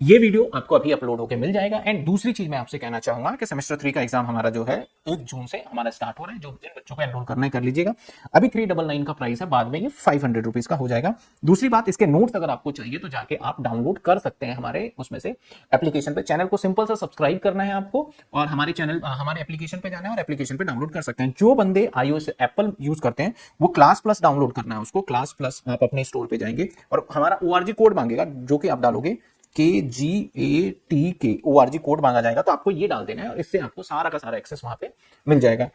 ये वीडियो आपको अभी अपलोड होकर मिल जाएगा। एंड दूसरी चीज मैं आपसे कहना चाहूंगा कि सेमेस्टर 3 का एग्जाम हमारा जो है 1 जून से हमारा स्टार्ट हो रहा है। जो जिन बच्चों को एनरोल करना है कर लीजिएगा। अभी 399 का प्राइस है, बाद में ये 500 रुपीज का हो जाएगा। दूसरी बात, इसके नोट्स अगर आपको चाहिए तो जाके आप डाउनलोड कर सकते हैं हमारे उसमें से एप्लीकेशन पे। चैनल को सिंपल सा सब्सक्राइब करना है आपको और हमारे एप्लीकेशन पे जाना है और एप्लीकेशन पे डाउनलोड कर सकते हैं। जो बंदे iOS एप्पल यूज करते हैं वो क्लास प्लस डाउनलोड करना है उसको। क्लास प्लस आप अपने स्टोर पे जाएंगे और हमारा ORG कोड मांगेगा जो कि आप डालोगे KGATK ORG कोड मांगा जाएगा, तो आपको ये डाल देना है और इससे आपको सारा का सारा एक्सेस वहां पे मिल जाएगा।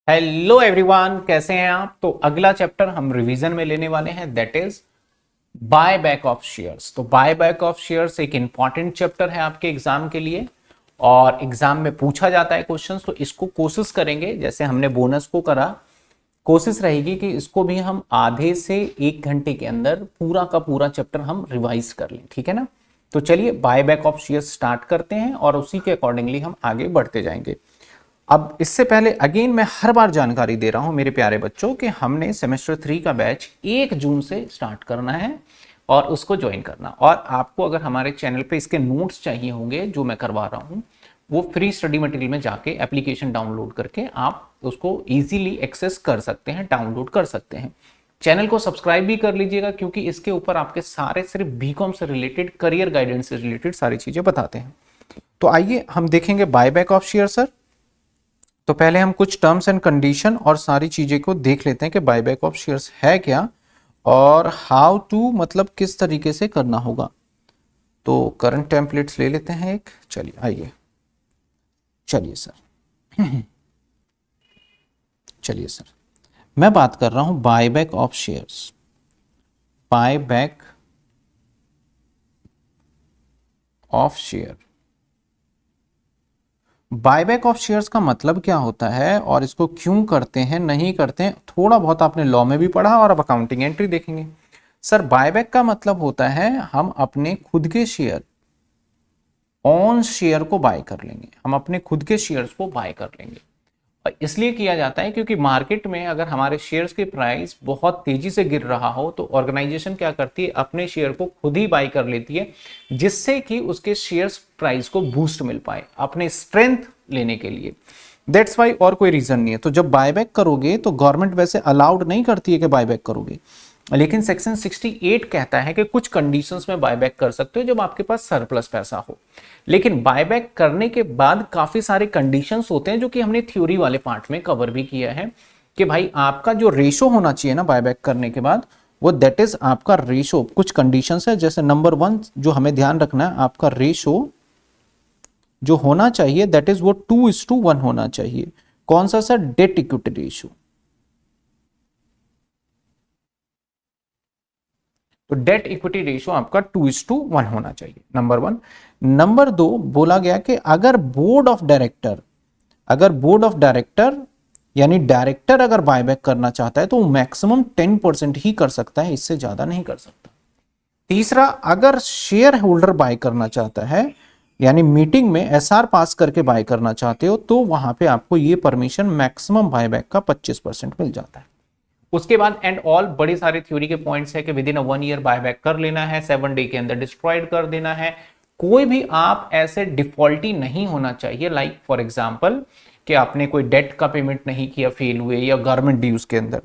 हेलो एवरीवन, कैसे हैं आप? तो अगला चैप्टर हम रिवीजन में लेने वाले हैं, that is buy back of shares. तो बाय बैक ऑफ शेयर्स एक इंपॉर्टेंट चैप्टर है आपके एग्जाम के लिए और एग्जाम में पूछा जाता है क्वेश्चंस। तो इसको कोशिश करेंगे जैसे हमने बोनस को करा, कोशिश रहेगी कि इसको भी हम आधे से 1 घंटे के अंदर पूरा का पूरा चैप्टर हम रिवाइज कर लें, ठीक है ना। तो चलिए buy back of shares start करते हैं और उसी के अकॉर्डिंगली हम आगे बढ़ते जाएंगे। अब इससे पहले अगेन मैं हर बार जानकारी दे रहा हूं मेरे प्यारे बच्चों कि हमने सेमेस्टर 3 का बैच 1 जून से स्टार्ट करना है और उसको ज्वाइन करना। और आपको अगर हमारे चैनल पे इसके नोट्स चाहिए होंगे जो मैं करवा रहा हूं, वो फ्री स्टडी मटेरियल में जाके एप्लीकेशन डाउनलोड करके आप उसको इजीली एक्सेस कर सकते हैं, डाउनलोड कर सकते हैं। चैनल को सब्सक्राइब भी कर लीजिएगा क्योंकि इसके ऊपर आपके सारे सिर्फ बीकॉम से रिलेटेड, करियर गाइडेंस से रिलेटेड सारी चीजें बताते हैं। तो आइए हम देखेंगे बायबैक ऑफ शेयर सर। तो पहले हम कुछ टर्म्स एंड कंडीशन और सारी चीजें को देख लेते हैं कि बायबैक ऑफ शेयर्स है क्या और हाउ टू, मतलब किस तरीके से करना होगा। तो करंट टेम्पलेट्स ले लेते हैं एक। चलिए आइए, चलिए सर चलिए सर, मैं बात कर रहा हूं buyback of shares. Buyback of share, buyback of shares का मतलब क्या होता है और इसको क्यों करते हैं, नहीं करते हैं, थोड़ा बहुत आपने लॉ में भी पढ़ा और अब अकाउंटिंग एंट्री देखेंगे। सर बायबैक का मतलब होता है हम अपने खुद के शेयर, ऑन शेयर को बाय कर लेंगे, हम अपने खुद के शेयर्स को बाय कर लेंगे। और इसलिए किया जाता है क्योंकि मार्केट में अगर हमारे शेयर्स की प्राइस बहुत तेजी से गिर रहा हो तो ऑर्गेनाइजेशन क्या करती है, अपने शेयर को खुद ही बाय कर लेती है जिससे कि उसके शेयर्स प्राइस को बूस्ट मिल पाए अपने स्ट्रेंथ लेने के लिए। दैट्स वाई, और कोई रीजन नहीं है। तो जब बायबैक करोगे तो गवर्नमेंट वैसे अलाउड नहीं करती है कि बायबैक करोगे, लेकिन सेक्शन 68 कहता है कि कुछ कंडीशंस में बायबैक कर सकते हो जब आपके पास सरप्लस पैसा हो। लेकिन बायबैक करने के बाद काफी सारे कंडीशंस होते हैं जो कि हमने थ्योरी वाले पार्ट में कवर भी किया है कि भाई आपका जो रेशो होना चाहिए ना बायबैक करने के बाद, वो दैट इज आपका रेशो। कुछ कंडीशंस है, जैसे नंबर 1 जो हमें ध्यान रखना है, आपका रेशो जो होना चाहिए दैट इज वो 2:1 होना चाहिए। कौन सा सर? Debt equity ratio. तो डेट इक्विटी रेशियो आपका 2:1 होना चाहिए, नंबर 1। नंबर 2 बोला गया कि अगर बोर्ड ऑफ डायरेक्टर, अगर बोर्ड ऑफ डायरेक्टर यानी डायरेक्टर अगर बायबैक करना चाहता है तो वो मैक्सिमम 10% ही कर सकता है, इससे ज्यादा नहीं कर सकता। तीसरा, अगर शेयर होल्डर बाय करना चाहता है यानी मीटिंग में एसआर पास करके बाय करना चाहते हो तो वहां पे आपको ये परमिशन मैक्सिमम बायबैक का 25% मिल जाता है। उसके बाद एंड ऑल बड़े सारे थ्योरी के पॉइंट्स है कि विद इन 1 ईयर बायबैक कर लेना है, 7 डे के अंदर डिस्ट्रॉयड कर देना है। कोई भी आप ऐसे डिफॉल्टी नहीं होना चाहिए, लाइक फॉर एग्जांपल कि आपने कोई डेट का पेमेंट नहीं किया, फेल हुए, या गवर्नमेंट ड्यूज के अंदर।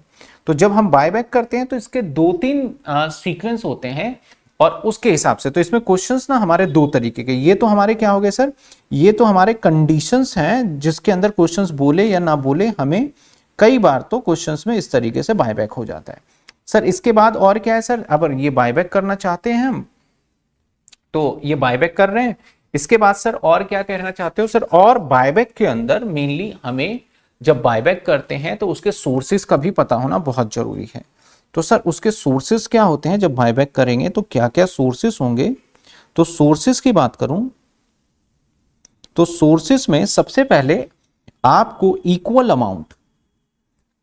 तो जब हम बायबैक करते हैं तो इसके 2-3 सीक्वेंस होते हैं और उसके हिसाब से तो इसमें क्वेश्चंस ना हमारे 2 तरीके के। ये तो हमारे क्या हो गए सर, ये तो हमारे कंडीशंस हैं जिसके अंदर क्वेश्चंस बोले या ना बोले हमें कई बार तो क्वेश्चंस में इस तरीके से बायबैक हो जाता है। सर इसके बाद और क्या है सर, अगर ये बायबैक करना चाहते हैं हम तो ये बायबैक कर रहे हैं। इसके बाद सर और क्या कहना चाहते हो सर? और बायबैक के अंदर मेनली हमें जब बायबैक करते हैं तो उसके सोर्सेस का भी पता होना बहुत जरूरी है। तो सर उसके सोर्सेस क्या होते हैं, जब बायबैक करेंगे तो क्या क्या सोर्सेस होंगे? तो सोर्सेस की बात करूं तो सोर्सेस में सबसे पहले आपको इक्वल अमाउंट,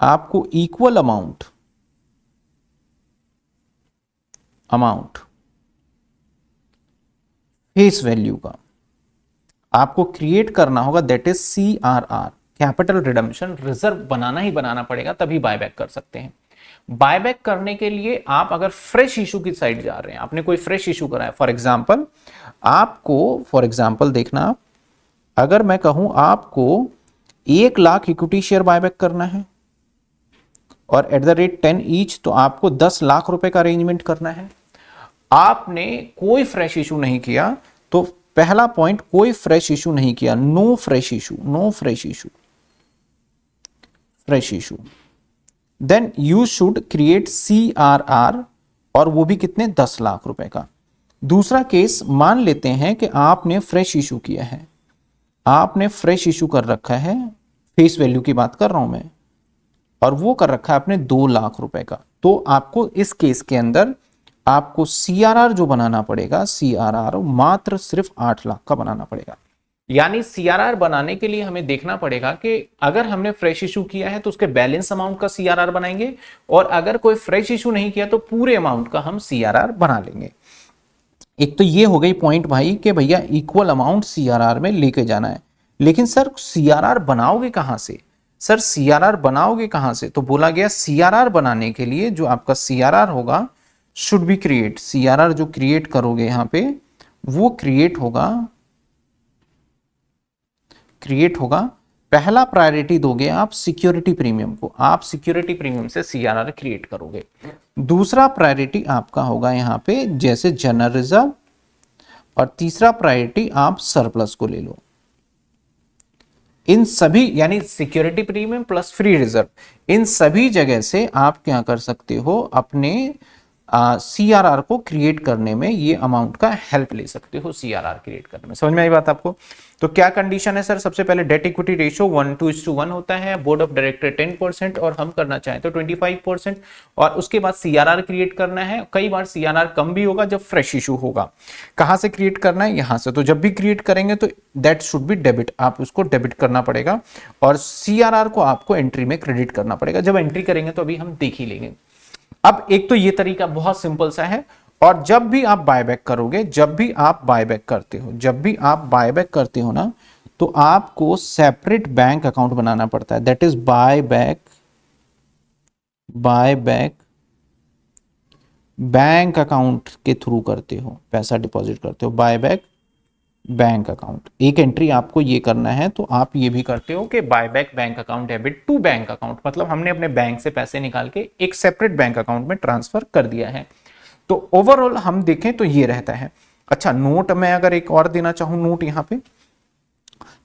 आपको इक्वल अमाउंट फेस वैल्यू का आपको क्रिएट करना होगा, that is CRR, capital redemption reserve बनाना ही बनाना पड़ेगा, तभी बायबैक कर सकते हैं। बायबैक करने के लिए आप अगर फ्रेश इशू की साइड जा रहे हैं, आपने कोई फ्रेश इशू करा है, फॉर एग्जाम्पल देखना आप, अगर मैं कहूं आपको 1 लाख इक्विटी शेयर बायबैक करना है और एट द रेट 10 ईच, तो आपको 10 लाख रुपए का अरेंजमेंट करना है। आपने कोई फ्रेश इशू नहीं किया, तो पहला पॉइंट, कोई फ्रेश इशू नहीं किया, no fresh issue, then you should create CRR, और वो भी कितने, 10 लाख रुपए का। दूसरा केस, मान लेते हैं कि आपने फ्रेश इशू किया है, आपने फ्रेश इशू कर रखा है, फेस वैल्यू की बात कर रहा हूं मैं, और वो कर रखा है आपने 2 लाख रुपए का। तो आपको इस केस के अंदर आपको CRR जो बनाना पड़ेगा, CRR मात्र सिर्फ 8 लाख का बनाना पड़ेगा। यानी CRR बनाने के लिए हमें देखना पड़ेगा कि अगर हमने फ्रेश इशू किया है तो उसके बैलेंस अमाउंट का CRR बनाएंगे, और अगर कोई फ्रेश इशू नहीं किया तो पूरे अमाउंट का हम CRR बना लेंगे। एक तो ये हो गई पॉइंट भाई कि भैया इक्वल अमाउंट CRR में लेके जाना है। लेकिन सर CRR बनाओगे कहां से, सर CRR बनाओगे कहां से, तो बोला गया CRR बनाने के लिए जो आपका CRR होगा शुड बी क्रिएट, CRR जो क्रिएट करोगे यहां पे, वो क्रिएट होगा, पहला प्रायोरिटी दोगे आप सिक्योरिटी प्रीमियम को, आप सिक्योरिटी प्रीमियम से CRR क्रिएट करोगे। दूसरा प्रायोरिटी आपका होगा यहां पे जैसे जनरल रिजर्व, और तीसरा प्रायोरिटी आप सरप्लस को ले लो। इन सभी, यानी security premium plus free reserve, इन सभी जगह से आप क्या कर सकते हो, अपने CRR को क्रिएट करने में ये अमाउंट का हेल्प ले सकते हो, CRR क्रिएट करने में। समझ में आई बात आपको? तो क्या कंडीशन है सर, सबसे पहले डेट इक्विटी रेशियो 1:1 होता है, बोर्ड ऑफ डायरेक्टर 10% और हम करना चाहें तो 25%, और उसके बाद CRR क्रिएट करना है। कई बार CRR कम भी होगा जब फ्रेश इशू होगा। कहां से क्रिएट करना है, यहां से। तो जब भी क्रिएट करेंगे तो दैट शुड बी डेबिट, आप उसको डेबिट करना पड़ेगा, और CRR को आपको एंट्री में क्रेडिट करना पड़ेगा। जब एंट्री करेंगे तो अभी हम देख ही लेंगे। अब एक तो ये तरीका बहुत सिंपल सा है, और जब भी आप बायबैक करोगे, जब भी आप बायबैक करते हो ना, तो आपको सेपरेट बैंक अकाउंट बनाना पड़ता है। That is buyback bank account के थ्रू करते हो, पैसा डिपॉजिट करते हो, बायबैक बैंक अकाउंट। एक एंट्री आपको ये करना है, तो आप ये भी करते हो कि buyback bank account debit to bank account, मतलब हमने अपने बैंक से पैसे निकाल के एक सेपरेट बैंक अकाउंट में ट्रांसफर कर दिया है। तो ओवरऑल हम देखें तो ये रहता है। अच्छा, नोट मैं अगर एक और देना चाहूं नोट यहां पे,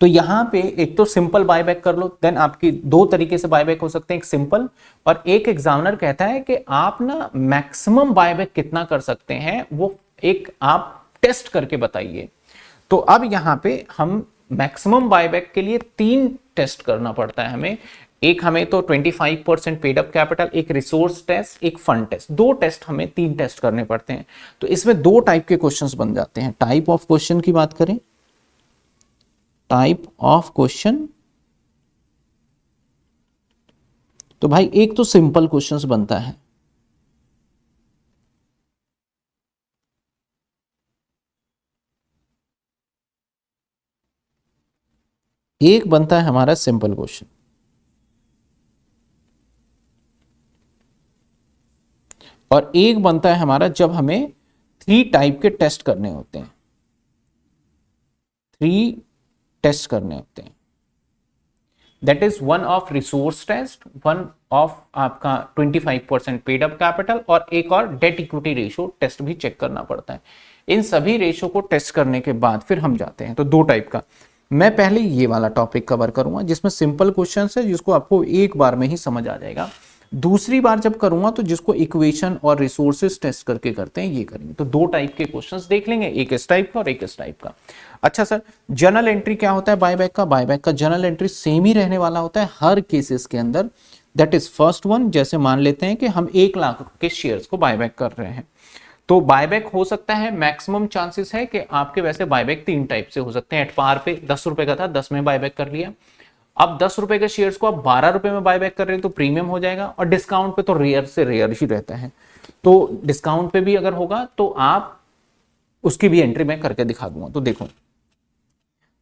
तो यहां पे एक तो सिंपल बायबैक कर लो, देन आपकी 2 तरीके से बायबैक हो सकते हैं, एक सिंपल, और एक एग्जामिनर कहता है कि आप ना मैक्सिमम बायबैक कितना कर सकते हैं, वो एक आप टेस्ट करके बताइए। तो अब यहां पे हम मैक्सिमम बायबैक के लिए 3 टेस्ट करना पड़ता है हमें। एक हमें तो 25% पेड अप कैपिटल, एक रिसोर्स टेस्ट, एक फंड टेस्ट, 2 टेस्ट, हमें 3 टेस्ट करने पड़ते हैं। तो इसमें 2 टाइप के क्वेश्चंस बन जाते हैं। टाइप ऑफ क्वेश्चन की बात करें, टाइप ऑफ क्वेश्चन, तो भाई एक तो सिंपल क्वेश्चंस बनता है, एक बनता है हमारा सिंपल क्वेश्चन, और एक बनता है हमारा जब हमें 3 टाइप के टेस्ट करने होते हैं, 3 टेस्ट करने होते हैं। That is one of resource test, one of आपका 25% पेड अप कैपिटल, और एक और डेट इक्विटी रेशियो टेस्ट भी चेक करना पड़ता है। इन सभी रेशियो को टेस्ट करने के बाद फिर हम जाते हैं। तो 2 टाइप का, मैं पहले ये वाला टॉपिक कवर करूंगा जिसमें सिंपल क्वेश्चन है, जिसको आपको एक बार में ही समझ आ जाएगा। दूसरी बार जब करूंगा तो जिसको इक्वेशन और रिसोर्सेज टेस्ट करके करते हैं, ये करेंगे। तो 2 टाइप के क्वेश्चंस देख लेंगे, एक इस टाइप का और एक इस टाइप का। अच्छा सर, जर्नल एंट्री क्या होता है बायबैक का? बायबैक का जर्नल एंट्री सेम ही रहने वाला होता है हर केसेस के अंदर। दैट इज फर्स्ट वन, जैसे मान लेते हैं कि हम 1 लाख के शेयर्स को बायबैक कर रहे हैं, तो बायबैक हो सकता है, मैक्सिमम चांसेस है कि आपके वैसे बायबैक 3 टाइप से हो सकते हैं। एट पार पे 10 रुपए का था, 10 में बायबैक कर लिया। अब 10 रुपए के शेयर्स को आप 12 रुपए में बायबैक कर रहे हैं तो प्रीमियम हो जाएगा, और डिस्काउंट पे तो रेयर से रेयर ही रहता है। तो डिस्काउंट पे भी अगर होगा तो आप उसकी भी एंट्री मैं करके दिखा दूंगा। तो देखो,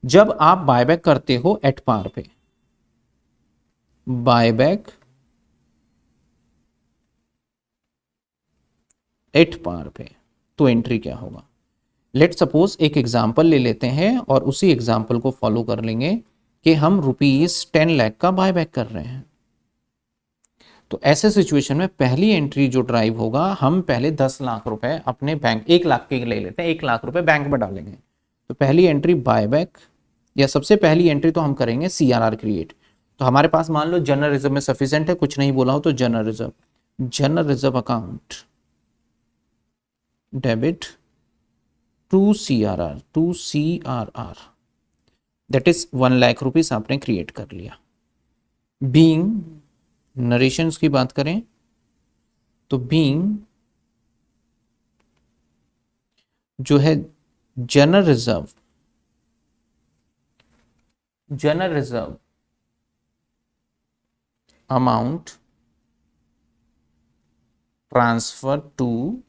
जब आप बायबैक करते हो एट पार पे, बायबैक एट पार पे, तो एंट्री क्या होगा? लेट सपोज एक एग्जाम्पल ले लेते हैं और उसी एग्जाम्पल को फॉलो कर लेंगे कि हम ₹10 लाख का बायबैक कर रहे हैं। तो ऐसे सिचुएशन में पहली एंट्री जो ड्राइव होगा, हम पहले 10 लाख रुपए अपने बैंक, 1 लाख के ले लेते हैं, 1 लाख रुपए बैंक में डालेंगे। तो पहली एंट्री बायबैक, या सबसे पहली एंट्री तो हम करेंगे CRR क्रिएट। तो हमारे पास मान लो जनरल रिजर्व में सफिशिएंट है, कुछ नहीं बोला हो तो general reserve account debit to CRR that is 1 lakh rupees आपने क्रिएट कर लिया। बीइंग नरेशंस की बात करें तो बीइंग जो है general reserve amount transfer to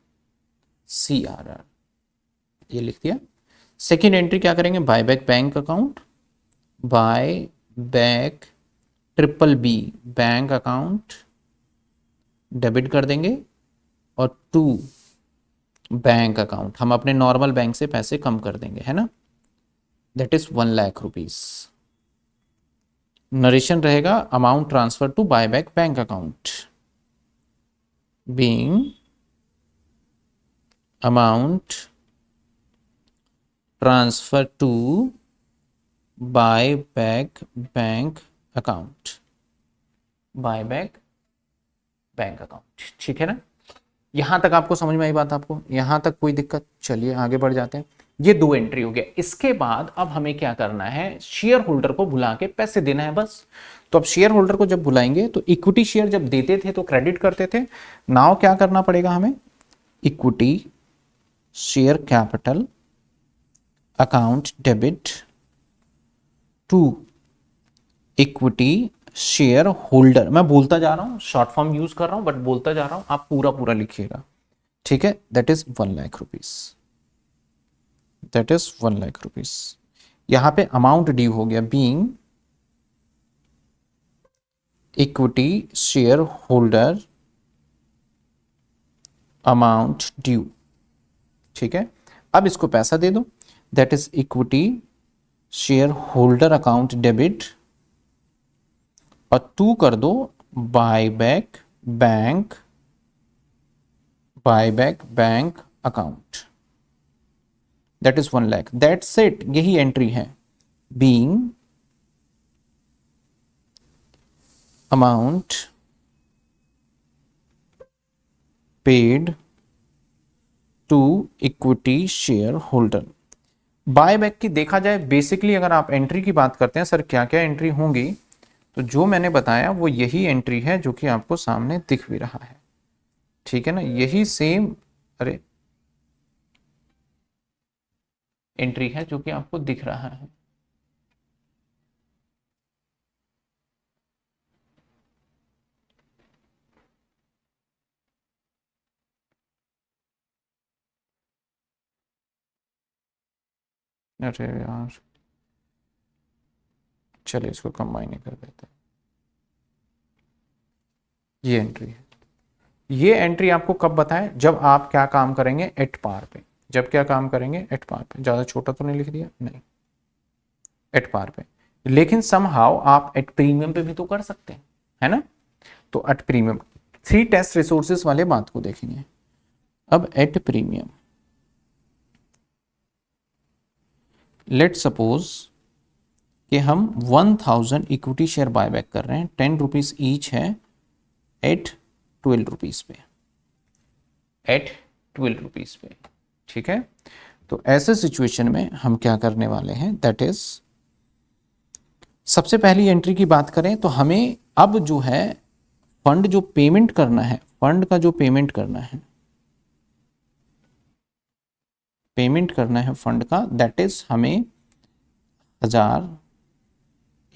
CRR, ये लिख दिया। सेकेंड एंट्री क्या करेंगे? Buyback bank account, buyback BBB bank account debit कर देंगे, और टू बैंक अकाउंट हम अपने नॉर्मल बैंक से पैसे कम कर देंगे, है ना, that is 1 lakh rupees. Narration रहेगा amount transfer to buyback bank account, being amount transfer to buyback bank account, buyback bank account. ठीक है ना, यहां तक आपको समझ में आई बात? आपको यहां तक कोई दिक्कत? चलिए आगे बढ़ जाते हैं। ये 2 एंट्री हो गया। इसके बाद अब हमें क्या करना है? शेयर होल्डर को बुला के पैसे देना है बस। तो अब शेयर होल्डर को जब बुलाएंगे तो इक्विटी शेयर जब देते थे तो क्रेडिट करते थे, नाउ क्या करना पड़ेगा हमें? Equity share capital account debit to equity shareholder. मैं बोलता जा रहा हूं, शॉर्ट फॉर्म यूज कर रहा हूं बट बोलता जा रहा हूं, आप पूरा पूरा लिखिएगा। ठीक है, that is 1 lakh rupees, that is 1 lakh rupees. यहां पे अमाउंट ड्यू हो गया being equity shareholder amount due. ठीक है, अब इसको पैसा दे दो, that is equity shareholder account debit, और टू कर दो buyback bank account, that is 1 lakh. That's it, यही एंट्री है। Being amount paid to equity shareholder. Buyback की देखा जाए बेसिकली, अगर आप एंट्री की बात करते हैं सर क्या क्या एंट्री होंगी, तो जो मैंने बताया वो यही एंट्री है जो कि आपको सामने दिख भी रहा है। ठीक है ना, यही सेम एंट्री है जो कि आपको दिख रहा है। अरे यार, चलिए इसको कंबाइन कर देते हैं। ये एंट्री है। ये एंट्री आपको कब बताएं? जब आप क्या काम करेंगे? एट पार पे। जब क्या काम करेंगे? एट पार पे। ज्यादा छोटा तो नहीं लिख दिया? नहीं, एट पार पे। लेकिन समहाउ आप एट प्रीमियम पे भी तो कर सकते हैं, है ना। तो एट प्रीमियम 3 टेस्ट रिसोर्सेस वाले बात को देखेंगे। अब एट प्रीमियम लेट सपोज कि हम 1000 इक्विटी शेयर बायबैक कर रहे हैं, 10 रुपीज ईच है, एट 12 रुपीज पे, एट 12 रुपीज पे। ठीक है, तो ऐसे सिचुएशन में हम क्या करने वाले हैं? दैट इज सबसे पहली एंट्री की बात करें तो हमें अब जो है फंड जो पेमेंट करना है, फंड का जो पेमेंट करना है, पेमेंट करना है फंड का, दैट इज हमें 1000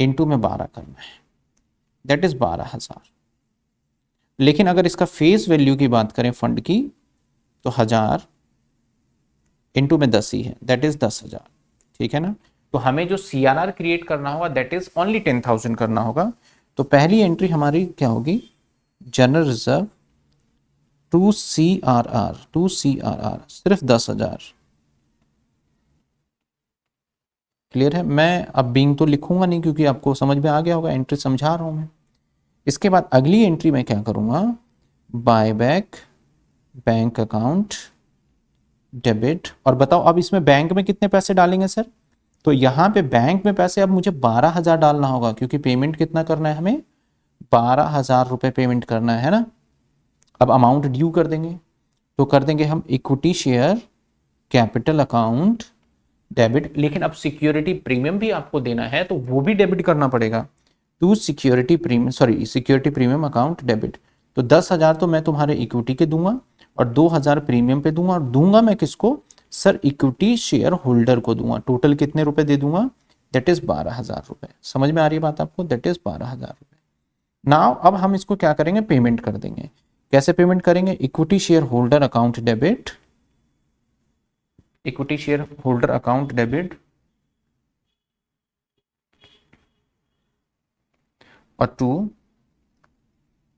इंटू में 12 करना है, दैट इज 12,000। लेकिन अगर इसका फेस वैल्यू की बात करें फंड की, तो 1000 इंटू में 10 ही है, दैट इज 10,000। ठीक है ना, तो हमें जो CRR क्रिएट करना होगा दैट इज ओनली 10,000 करना होगा। तो पहली एंट्री हमारी क्या होगी? General reserve to C R R सिर्फ 10,000। क्लियर है? मैं अब बीइंग तो लिखूंगा नहीं क्योंकि आपको समझ में आ गया होगा, एंट्री समझा रहा हूं मैं। इसके बाद अगली एंट्री मैं क्या करूंगा, bye back bank account debit. और बताओ अब इसमें बैंक में कितने पैसे डालेंगे सर? तो यहाँ पे बैंक में पैसे अब मुझे 12,000 डालना होगा क्योंकि पेमेंट कितना करना है हमें, 12,000 रुपए पेमेंट करना है ना। अब अमाउंट ड्यू कर देंगे, तो कर देंगे हम equity share capital account debit. लेकिन अब सिक्योरिटी प्रीमियम भी आपको देना है तो वो भी डेबिट करना पड़ेगा। To security premium, sorry security premium account debit. तो 10,000 तो मैं तुम्हारे इक्विटी के दूंगा और 2,000 प्रीमियम पे दूंगा। और दूंगा मैं किसको सर? इक्विटी शेयर होल्डर को दूंगा। टोटल कितने रुपए दे दूंगा? दैट इज 12,000 रुपए। समझ में आ रही है बात आपको? दैट इज 12,000 रुपए। नाउ अब हम इसको क्या करेंगे, पेमेंट कर देंगे। कैसे पेमेंट करेंगे? Equity shareholder account debit, equity shareholder account debit और टू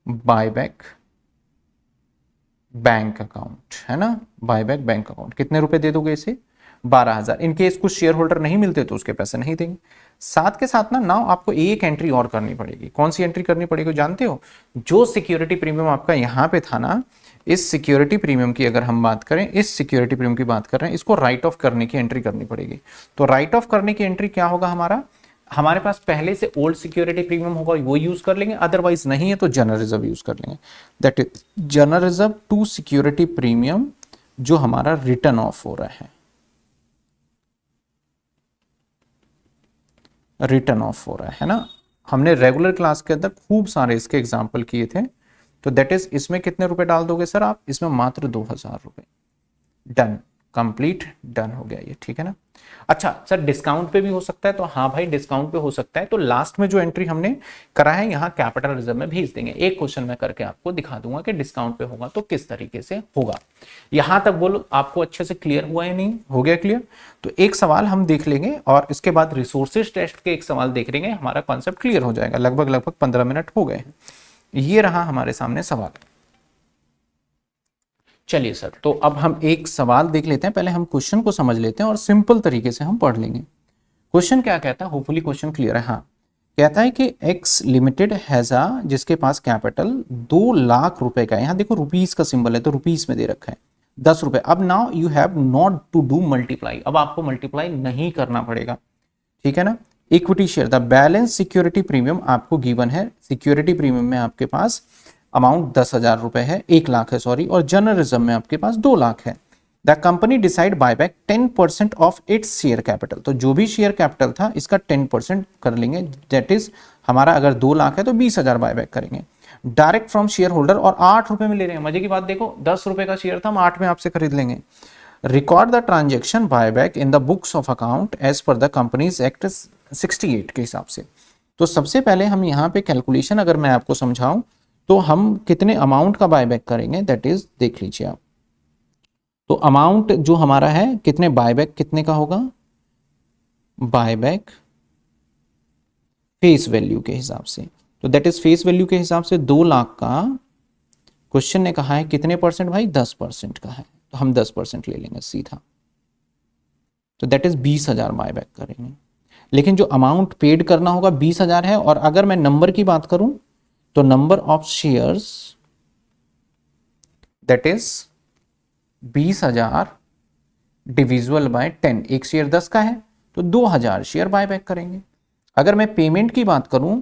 बायबैक बैंक अकाउंट, है ना। बायबैक बैंक अकाउंट कितने रुपए दे दोगे इसे? 12,000। इनकेस कुछ शेयर होल्डर नहीं मिलते तो उसके पैसे नहीं देंगे। साथ के साथ ना नाउ आपको एक एंट्री और करनी पड़ेगी। कौन सी एंट्री करनी पड़ेगी जानते हो? जो सिक्योरिटी प्रीमियम आपका यहाँ पे था ना, इस सिक्योरिटी प्रीमियम की अगर हम बात करें, इस सिक्योरिटी प्रीमियम की बात कर रहे हैं, इसको राइट ऑफ करने की एंट्री करनी पड़ेगी। तो राइट ऑफ करने की एंट्री क्या होगा हमारा? हमारे पास पहले से ओल्ड सिक्योरिटी प्रीमियम होगा वो यूज कर लेंगे, अदरवाइज नहीं है तो जनरल रिजर्व यूज कर लेंगे। That is general reserve to security premium जो हमारा रिटर्न ऑफ हो रहा है, रिटर्न ऑफ हो रहा है ना। हमने रेगुलर क्लास के अंदर खूब सारे इसके एग्जाम्पल किए थे। तो दैट इज इसमें कितने रुपए डाल दोगे सर आप? इसमें मात्र 2,000 रुपए। डन, कंप्लीट, डन हो गया ये, ठीक है ना। अच्छा सर डिस्काउंट पे भी हो सकता है, तो हाँ भाई डिस्काउंट पे हो सकता है। तो लास्ट में जो एंट्री हमने करा है यहाँ कैपिटल रिजर्व में भेज देंगे। एक क्वेश्चन मैं करके आपको दिखा दूंगा कि डिस्काउंट पे होगा तो किस तरीके से होगा। यहां तक बोलो आपको अच्छे से क्लियर हुआ है? नहीं हो गया क्लियर? तो एक सवाल हम देख लेंगे और इसके बाद रिसोर्सेज टेस्ट के एक सवाल देख लेंगे, हमारा कॉन्सेप्ट क्लियर हो जाएगा। लगभग 15 मिनट हो गए हैं। ये रहा हमारे सामने सवाल। चलिए सर, तो अब हम एक सवाल देख लेते हैं। पहले हम क्वेश्चन को समझ लेते हैं और सिंपल तरीके से हम पढ़ लेंगे। क्वेश्चन क्या कहता है? होपफुली क्वेश्चन क्लियर है। हाँ, कहता है कि एक्स लिमिटेड हैज अ, जिसके पास कैपिटल 2 लाख रुपए का है। यहाँ देखो रुपीस का सिंबल है तो रुपीस में दे रखा है 10 रुपए। अब now you have not to do multiply, अब आपको मल्टीप्लाई नहीं करना पड़ेगा, ठीक है ना। Equity share the balance security premium आपको गिवन है। सिक्योरिटी प्रीमियम में आपके पास अमाउंट 10,000 रुपए है, 1 लाख है सॉरी, और जनरल रिजर्व में आपके पास 2 लाख है। The company decide buyback 10% of its share capital. तो जो भी शेयर कैपिटल था इसका 10% कर लेंगे। दैट इज हमारा अगर 2 लाख है तो 20,000 बायबैक करेंगे डायरेक्ट फ्रॉम शेयर होल्डर, और 8 रुपए में ले रहे हैं। मजे की बात देखो, 10 रुपए का शेयर था, हम 8 में आपसे खरीद लेंगे। Record the transaction buyback in the books of account as per the companies act 68 के हिसाब से। तो सबसे पहले हम यहाँ पे कैलकुलेशन अगर मैं आपको समझाऊं तो हम कितने अमाउंट का बायबैक करेंगे, दैट इज देख लीजिए आप। तो अमाउंट जो हमारा है कितने, बायबैक कितने का होगा? बायबैक फेस वैल्यू के हिसाब से। तो दैट इज फेस वैल्यू के हिसाब से 2 लाख का क्वेश्चन ने कहा है कितने परसेंट भाई? 10% का है, तो हम 10% ले लेंगे सीधा। तो दैट इज 20,000 बायबैक करेंगे। लेकिन जो अमाउंट पेड करना होगा 20,000 है। और अगर मैं नंबर की बात करूं तो number of shares that is 20,000 divisible by 10। एक शेयर 10 का है तो 2,000 शेयर बायबैक करेंगे। अगर मैं पेमेंट की बात करूं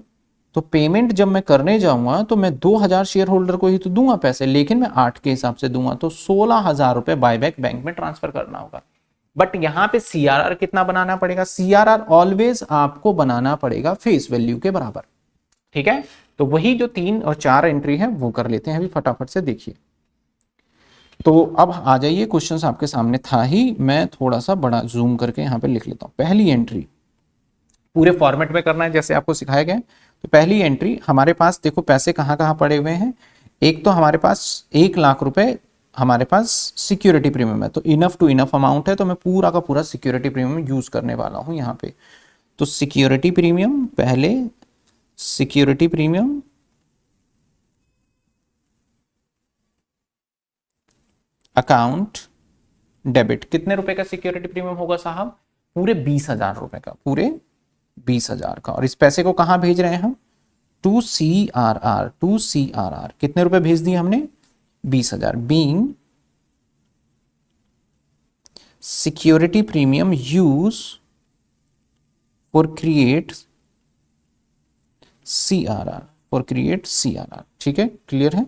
तो पेमेंट जब मैं करने जाऊंगा तो मैं 2,000 शेयर होल्डर को ही तो दूंगा पैसे, लेकिन मैं 8 के हिसाब से दूंगा। तो 16,000 रुपए बायबैक बैंक में ट्रांसफर करना होगा। बट यहां पे सीआरआर कितना बनाना पड़ेगा? सीआरआर ऑलवेज आपको बनाना पड़ेगा फेस वैल्यू के बराबर, ठीक है। तो वही जो 3 और 4 एंट्री है वो कर लेते हैं अभी फटाफट से, देखिए। तो अब आ जाइए, क्वेश्चन आपके सामने था ही, मैं थोड़ा सा बड़ा जूम करके यहाँ पे लिख लेता हूँ। पहली एंट्री पूरे फॉर्मेट में करना है जैसे आपको सिखाया गया। तो पहली एंट्री हमारे पास देखो पैसे कहाँ कहाँ पड़े हुए हैं। एक तो हमारे पास 1 लाख रुपए हमारे पास सिक्योरिटी प्रीमियम है, तो इनफ टू इनफ अमाउंट है, तो मैं पूरा का पूरा सिक्योरिटी प्रीमियम यूज करने वाला हूँ यहाँ पे। तो सिक्योरिटी प्रीमियम पहले, सिक्योरिटी प्रीमियम अकाउंट डेबिट। कितने रुपए का सिक्योरिटी प्रीमियम होगा साहब? पूरे 20,000 रुपए का, पूरे 20,000 का। और इस पैसे को कहां भेज रहे हैं हम? To CRR, to CRR। कितने रुपए भेज दिए हमने? 20,000। Being security premium use for create CRR, for create CRR। ठीक है, क्लियर है?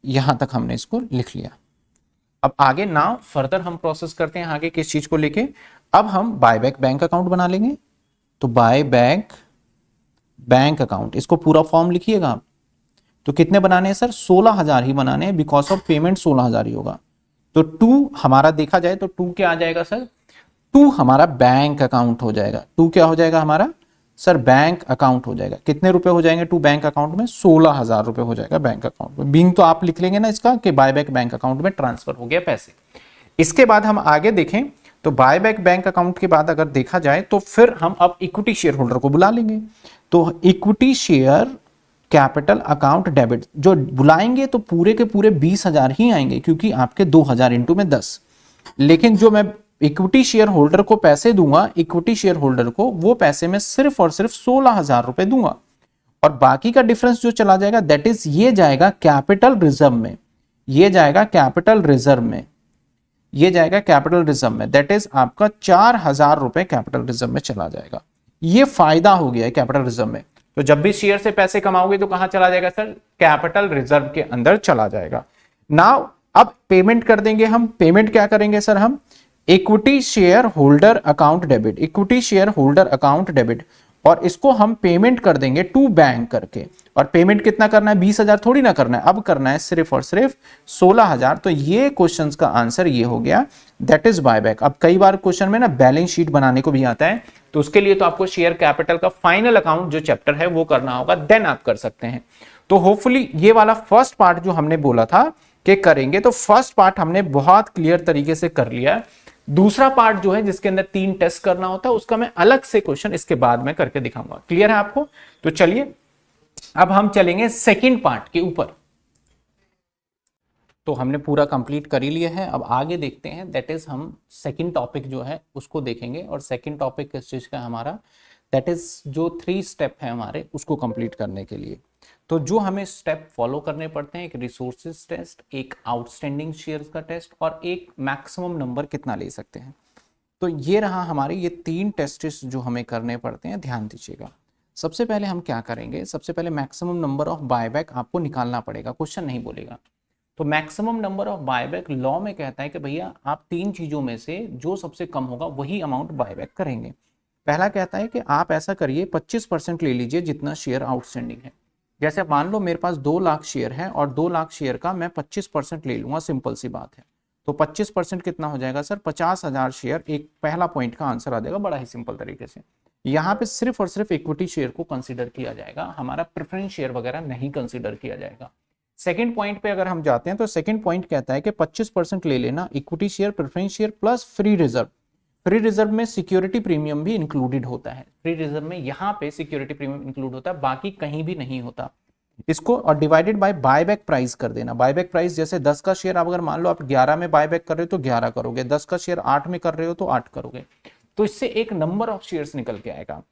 यहां तक हमने इसको लिख लिया। अब आगे नाउ फर्दर हम प्रोसेस करते हैं आगे किस चीज को लेके। अब हम बायबैक बैंक अकाउंट बना लेंगे। तो बायबैक बैंक अकाउंट, इसको पूरा फॉर्म लिखिएगा आप। तो कितने बनाने हैं सर? 16,000 ही बनाने हैं, बिकॉज ऑफ पेमेंट 16,000 ही होगा। तो टू हमारा देखा जाए तो टू क्या आ जाएगा सर? टू हमारा बैंक अकाउंट हो जाएगा। टू क्या हो जाएगा हमारा सर? बैंक अकाउंट हो जाएगा। कितने रुपए हो जाएंगे टू बैंक अकाउंट में? 16,000 रुपए हो जाएगा बैंक अकाउंट में। बीइंग तो आप लिख लेंगे ना इसका कि बायबैक बैंक अकाउंट में ट्रांसफर हो गया पैसे। इसके बाद हम आगे देखें तो बायबैक बैंक अकाउंट के बाद अगर देखा जाए तो फिर हम अब इक्विटी शेयर होल्डर को बुला लेंगे। तो equity share capital account debit जो बुलाएंगे तो पूरे के पूरे 20,000 ही आएंगे, क्योंकि आपके 2,000 इंटू में 10। लेकिन जो मैं इक्विटी शेयर होल्डर को पैसे दूंगा, इक्विटी शेयर होल्डर को वो पैसे में सिर्फ और सिर्फ 16,000 रुपए दूंगा। और बाकी का डिफरेंस जो चला जाएगा दैट इज ये जाएगा कैपिटल रिजर्व में, ये जाएगा कैपिटल रिजर्व में, ये जाएगा कैपिटल रिजर्व में। दैट इज आपका 4,000 रुपए कैपिटल रिजर्व में चला जाएगा। ये फायदा हो गया है कैपिटल रिजर्व में। तो जब भी शेयर से पैसे कमाओगे तो कहां चला जाएगा सर? कैपिटल रिजर्व के अंदर चला जाएगा। नाउ अब पेमेंट कर देंगे हम। पेमेंट क्या करेंगे सर हम? Equity shareholder account debit, equity shareholder account debit. और इसको हम पेमेंट कर देंगे टू बैंक करके। और पेमेंट कितना करना है? 20,000 थोड़ी ना करना है, अब करना है सिर्फ और सिर्फ 16,000। तो ये क्वेश्चन का आंसर ये हो गया, दैट इज बायबैक। अब कई बार क्वेश्चन में ना बैलेंस शीट बनाने को भी आता है, तो उसके लिए तो आपको शेयर कैपिटल का फाइनल अकाउंट जो चैप्टर है वो करना होगा, देन आप कर सकते हैं। तो होपफुली ये वाला फर्स्ट पार्ट जो हमने बोला था कि करेंगे, तो फर्स्ट पार्ट हमने बहुत क्लियर तरीके से कर लिया। दूसरा पार्ट जो है जिसके अंदर 3 टेस्ट करना होता है उसका मैं अलग से क्वेश्चन इसके बाद में करके दिखाऊंगा। क्लियर है आपको? तो चलिए अब हम चलेंगे सेकंड पार्ट के ऊपर। तो हमने पूरा कंप्लीट कर ही लिया है। अब आगे देखते हैं, दैट इज हम सेकंड टॉपिक जो है उसको देखेंगे। और सेकंड टॉपिक किस चीज का है हमारा? दैट इज जो 3 स्टेप है हमारे उसको कंप्लीट करने के लिए। तो जो हमें स्टेप फॉलो करने पड़ते हैं, एक रिसोर्सेज टेस्ट, एक आउटस्टैंडिंग शेयर्स का टेस्ट और एक मैक्सिमम नंबर कितना ले सकते हैं। तो ये रहा हमारे ये 3 टेस्ट जो हमें करने पड़ते हैं, ध्यान दीजिएगा। सबसे पहले हम क्या करेंगे? सबसे पहले मैक्सिमम नंबर ऑफ बायबैक आपको निकालना पड़ेगा, क्वेश्चन नहीं बोलेगा। तो maximum number of buyback law में कहता है कि भैया आप 3 चीजों में से जो सबसे कम होगा वही अमाउंट बायबैक करेंगे। पहला कहता है कि आप ऐसा करिए 25% ले लीजिए जितना शेयर आउटस्टैंडिंग है। जैसे मान लो मेरे पास 2 लाख शेयर है और 2 लाख शेयर का मैं 25% ले लूंगा, सिंपल सी बात है। तो 25% कितना हो जाएगा सर? 50,000 शेयर। एक पहला पॉइंट का आंसर आ जाएगा बड़ा ही सिंपल तरीके से। यहाँ पे सिर्फ और सिर्फ इक्विटी शेयर को कंसीडर किया जाएगा, हमारा प्रेफरेंस शेयर वगैरह नहीं कंसीडर किया जाएगा। सेकंड पॉइंट पे अगर हम जाते हैं तो सेकंड पॉइंट कहता है कि 25% ले लेना, equity share, preference share plus free reserve. Free reserve में सिक्योरिटी प्रीमियम भी इंक्लूडेड होता है। फ्री रिजर्व में यहाँ पे सिक्योरिटी प्रीमियम इंक्लूड होता है, बाकी कहीं भी नहीं होता। इसको और डिवाइडेड बाय बायबैक प्राइस कर देना। बायबैक प्राइस जैसे 10 का शेयर अगर मान लो आप 11 में बायबैक कर रहे हो तो 11 करोगे, 10 का शेयर 8 में कर रहे हो तो 8 करोगे। तो इससे एक नंबर ऑफ शेयर्स निकल के आएगा।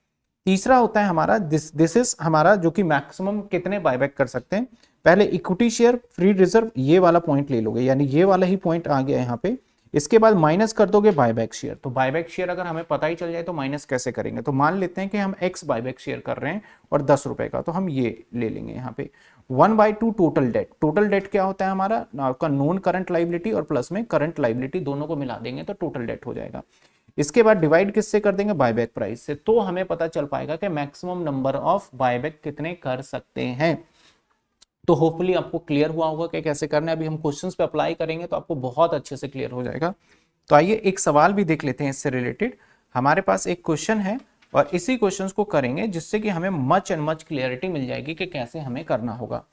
तीसरा होता है हमारा दिस इज हमारा जो कि मैक्सिमम कितने बायबैक कर सकते हैं। पहले इक्विटी शेयर, फ्री रिजर्व, ये वाला पॉइंट ले लोगे, यानी ये वाला ही पॉइंट आ गया यहाँ पे। इसके बाद माइनस कर दोगे बायबैक शेयर। तो बायबैक शेयर अगर हमें पता ही चल जाए तो माइनस कैसे करेंगे? तो मान लेते हैं कि हम x बायबैक शेयर कर रहे हैं और 10 रुपए का, तो हम ये ले लेंगे यहाँ पे 1/2 टोटल डेट। टोटल डेट क्या होता है हमारा? आपका नॉन करंट लाइबिलिटी और प्लस में करंट लाइबिलिटी, दोनों को मिला देंगे तो टोटल डेट हो जाएगा। इसके बाद डिवाइड किससे कर देंगे? बायबैक प्राइस से। तो हमें पता चल पाएगा कि मैक्सिमम नंबर ऑफ बायबैक कितने कर सकते हैं। तो होपफुली आपको क्लियर हुआ होगा कि कैसे करना है। अभी हम क्वेश्चंस पे अप्लाई करेंगे तो आपको बहुत अच्छे से क्लियर हो जाएगा। तो आइए एक सवाल भी देख लेते हैं इससे रिलेटेड। हमारे पास एक क्वेश्चन है और इसी क्वेश्चंस को करेंगे जिससे कि हमें मच एंड मच क्लियरिटी मिल जाएगी कि कैसे हमें करना होगा।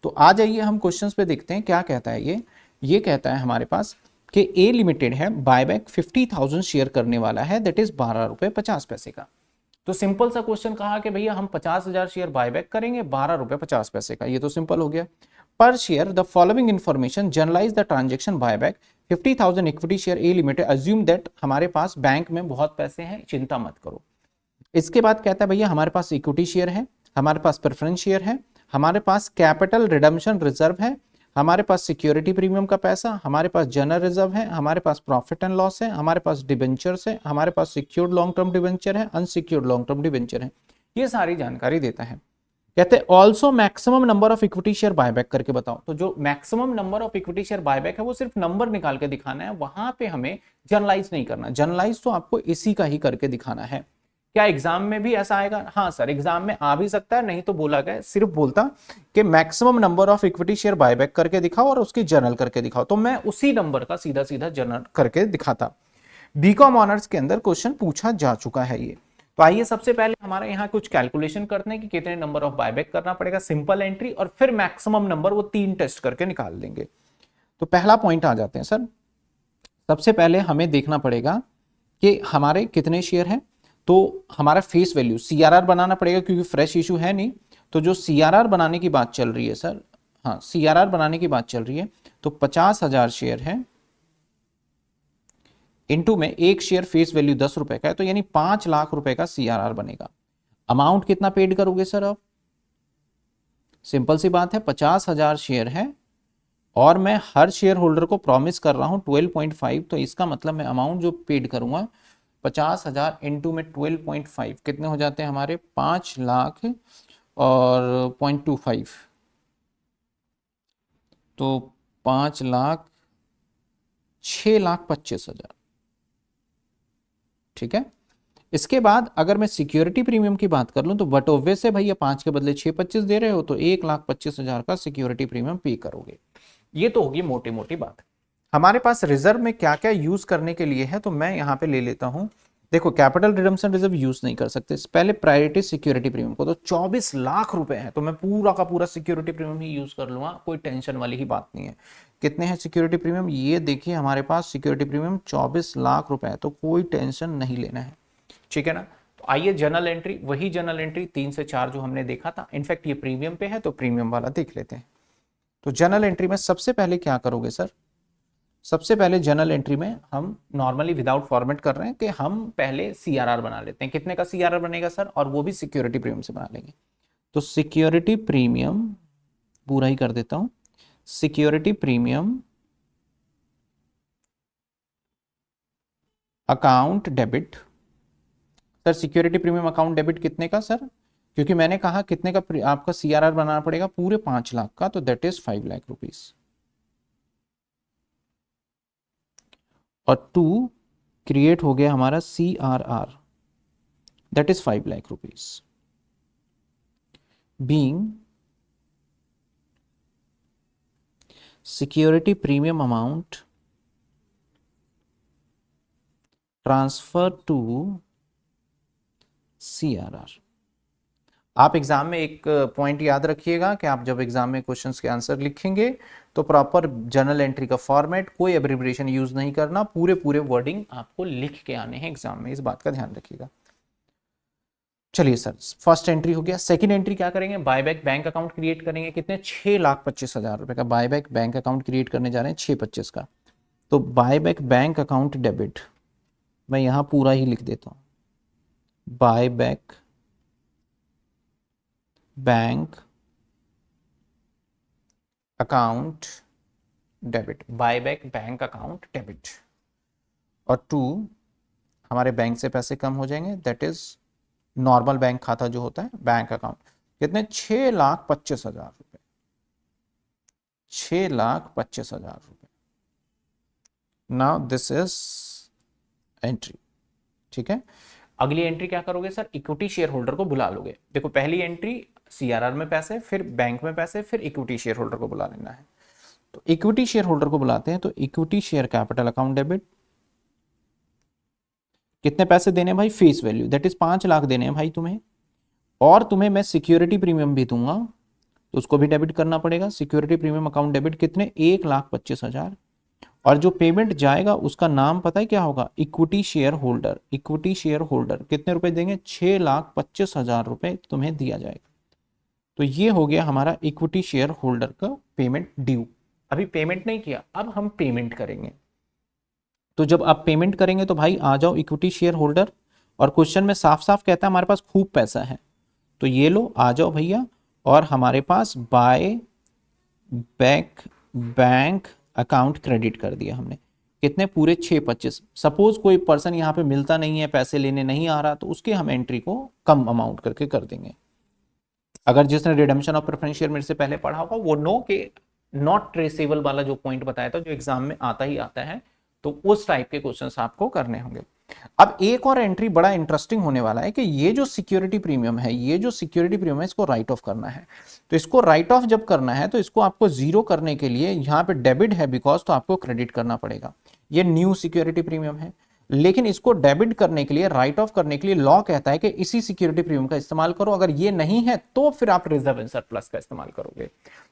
तो आ जाइए हम क्वेश्चंस पे देखते हैं क्या कहता है। ये कहता है हमारे पास कि ए लिमिटेड है, बायबैक 50,000 शेयर करने वाला है, दैट इज 12 रुपए 50 पैसे का। तो सिंपल सा क्वेश्चन कहा कि भैया हम 50,000 शेयर बायबैक करेंगे 12 रुपए 50 पैसे का। ये तो सिंपल हो गया। Per share the following information, journalise the transaction buyback 50,000 equity share A limited, assume that हमारे पास बैंक में बहुत पैसे हैं, चिंता मत करो। इसके बाद कहता है भैया हमारे पास इक्विटी शेयर है, हमारे पास प्रेफरेंस शेयर है, हमारे पास कैपिटल रिडम्पशन रिजर्व है, हमारे पास सिक्योरिटी प्रीमियम का पैसा, हमारे पास जनरल रिजर्व है, हमारे पास प्रॉफिट एंड लॉस है, हमारे पास डिबेंचर्स है, हमारे पास सिक्योर्ड लॉन्ग टर्म डिबेंचर है, अनसिक्योर्ड लॉन्ग टर्म डिबेंचर है। ये सारी जानकारी देता है। कहते हैं also maximum number of equity share buyback करके बताओ। तो जो maximum number of equity share buyback है वो सिर्फ नंबर निकाल के दिखाना है, वहां पे हमें जनरलाइज नहीं करना। जनरलाइज तो आपको इसी का ही करके दिखाना है। क्या एग्जाम में भी ऐसा आएगा? हाँ सर, एग्जाम में आ भी सकता है, नहीं तो बोला गया सिर्फ बोलता कि maximum number of equity share buyback करके दिखाओ और उसकी जनरल करके दिखाओ, तो मैं उसी नंबर का सीधा सीधा जनरल करके दिखाता। बीकॉम ऑनर्स के अंदर क्वेश्चन पूछा जा चुका है ये। तो आइए सबसे पहले हमारे यहाँ कुछ कैलकुलेशन करते हैं कि कितने नंबर ऑफ बायबैक करना पड़ेगा, सिंपल एंट्री, और फिर मैक्सिमम नंबर वो 3 टेस्ट करके निकाल देंगे। तो पहला पॉइंट आ जाते हैं सर। सबसे पहले हमें देखना पड़ेगा कि हमारे कितने शेयर हैं। तो हमारा फेस वैल्यू सीआरआर बनाना पड़ेगा क्योंकि फ्रेश इशू है नहीं। तो जो सीआरआर बनाने की बात चल रही है सर, हाँ सीआरआर बनाने की बात चल रही है, तो 50,000 शेयर है इनटू में एक शेयर फेस वैल्यू 10 रुपए का है, तो यानी 5 लाख रुपए का सीआरआर बनेगा। अमाउंट कितना पेड करोगे सर आप? सिंपल सी बात है, 50,000 शेयर है और मैं हर शेयर होल्डर को प्रॉमिस कर रहा हूं 12.5, तो इसका मतलब मैं अमाउंट जो पेड करूंगा 50,000 इंटू में 12.5 कितने हो जाते हैं हमारे 5 लाख और 0.25, तो 5 लाख 6,25,000। ठीक है। इसके बाद अगर मैं सिक्योरिटी प्रीमियम की बात कर लूं तो बट ऑब्वियस है भैया 5 के बदले 6,25 दे रहे हो तो 1,25,000 का सिक्योरिटी प्रीमियम पे करोगे। ये तो होगी मोटी मोटी बात। हमारे पास रिजर्व में क्या क्या यूज करने के लिए है, तो मैं यहां पे ले लेता हूं। देखो कैपिटल रिडम्पशन रिजर्व यूज नहीं कर सकते, पहले प्रायोरिटी सिक्योरिटी प्रीमियम को, तो 24 लाख रुपए है, तो मैं पूरा का पूरा सिक्योरिटी प्रीमियम ही यूज कर लूंगा, कोई टेंशन वाली ही बात नहीं है। कितने हैं सिक्योरिटी प्रीमियम? ये देखिए हमारे पास सिक्योरिटी प्रीमियम 24 लाख रुपए है, तो कोई टेंशन नहीं लेना है। ठीक है ना। तो आइए जनरल एंट्री, वही जनरल एंट्री 3 से 4 जो हमने देखा था, इनफैक्ट ये प्रीमियम पे है तो प्रीमियम वाला देख लेते हैं। तो जनरल एंट्री में सबसे पहले क्या करोगे सर? सबसे पहले जनरल एंट्री में हम नॉर्मली विदाउट फॉर्मेट कर रहे हैं कि हम पहले सीआरआर बना लेते हैं। कितने का सीआरआर बनेगा सर? और वो भी सिक्योरिटी प्रीमियम से बना लेंगे। तो सिक्योरिटी प्रीमियम पूरा ही कर देता हूं, security premium account debit. Sir security premium account debit कितने का सर? क्योंकि मैंने कहा कितने का आपका सीआरआर बनाना पड़ेगा, पूरे 5 लाख का, तो दैट इज 5 लाख रुपीज। और 2 क्रिएट हो गया हमारा CRR, that is 5 lakh rupees being security premium amount transfer to CRR. आप एग्जाम में एक पॉइंट याद रखिएगा कि आप जब एग्जाम में क्वेश्चंस के आंसर लिखेंगे तो प्रॉपर जनरल एंट्री का फॉर्मेट, कोई एब्रिविएशन यूज नहीं करना, पूरे पूरे वर्डिंग आपको लिख के आने हैं एग्जाम में, इस बात का ध्यान रखिएगा। चलिए सर, फर्स्ट एंट्री हो गया। सेकंड एंट्री क्या करेंगे? बायबैक बैंक अकाउंट क्रिएट करेंगे। कितने? 6,25,000 रुपए का बायबैक बैंक अकाउंट क्रिएट करने जा रहे हैं, 625 का। तो बायबैक बैंक अकाउंट डेबिट, मैं यहां पूरा ही लिख देता हूं, buyback bank account debit, buyback bank account debit. और 2 हमारे बैंक से पैसे कम हो जाएंगे, दैट इज नॉर्मल बैंक खाता जो होता है, बैंक अकाउंट। कितने? 6,25,000 रुपए, 6,25,000 रुपए। Now this is entry. ठीक है। अगली एंट्री क्या करोगे सर? इक्विटी शेयर होल्डर को बुला लोगे। देखो पहली एंट्री सीआरआर में पैसे, फिर बैंक में पैसे, फिर इक्विटी शेयर होल्डर को बुला लेना है। तो इक्विटी शेयर होल्डर को बुलाते हैं, तो equity share capital account debit. कितने पैसे देने हैं भाई? Face value, that is 5 lakh देने हैं भाई तुम्हें, और तुम्हें मैं सिक्योरिटी प्रीमियम भी दूंगा तो उसको भी डेबिट करना पड़ेगा। सिक्योरिटी प्रीमियम अकाउंट डेबिट कितने? 1,25,000। और जो पेमेंट जाएगा उसका नाम पता है क्या होगा? Equity share holder. Equity share holder कितने रुपए देंगे? 6,25,000 रुपए तुम्हें दिया जाएगा। तो ये हो गया हमारा इक्विटी शेयर होल्डर का पेमेंट ड्यू। अभी पेमेंट नहीं किया, अब हम पेमेंट करेंगे। तो जब आप पेमेंट करेंगे तो भाई आ जाओ इक्विटी शेयर होल्डर, और क्वेश्चन में साफ साफ कहता है हमारे पास खूब पैसा है, तो ये लो आ जाओ भैया। और हमारे पास buy back bank account credit कर दिया हमने, कितने पूरे 625। सपोज कोई पर्सन यहाँ पे मिलता नहीं है, पैसे लेने नहीं आ रहा, तो उसके हम एंट्री को कम अमाउंट करके कर देंगे। अगर जिसने रिडेम्पशन ऑफ प्रेफरेंस शेयर मेरे से पहले पढ़ा होगा वो नो के नॉट ट्रेसेबल वाला जो पॉइंट बताया था, जो एग्जाम में आता ही आता है, तो उस टाइप के क्वेश्चंस आपको करने होंगे। अब एक और एंट्री बड़ा इंटरेस्टिंग होने वाला है कि ये जो सिक्योरिटी प्रीमियम है, ये जो सिक्योरिटी प्रीमियम है, इसको राइट ऑफ करना है। तो इसको राइट ऑफ जब करना है तो इसको आपको जीरो करने के लिए, यहाँ पे डेबिट है बिकॉज, तो आपको क्रेडिट करना पड़ेगा। ये न्यू सिक्योरिटी प्रीमियम है, लेकिन इसको डेबिट करने के लिए, राइट ऑफ करने के लिए लॉ कहता है कि इसी सिक्योरिटी प्रीमियम का इस्तेमाल करो, अगर ये नहीं है तो फिर आप रिजर्व एंड सरप्लस का इस्तेमाल करोगे।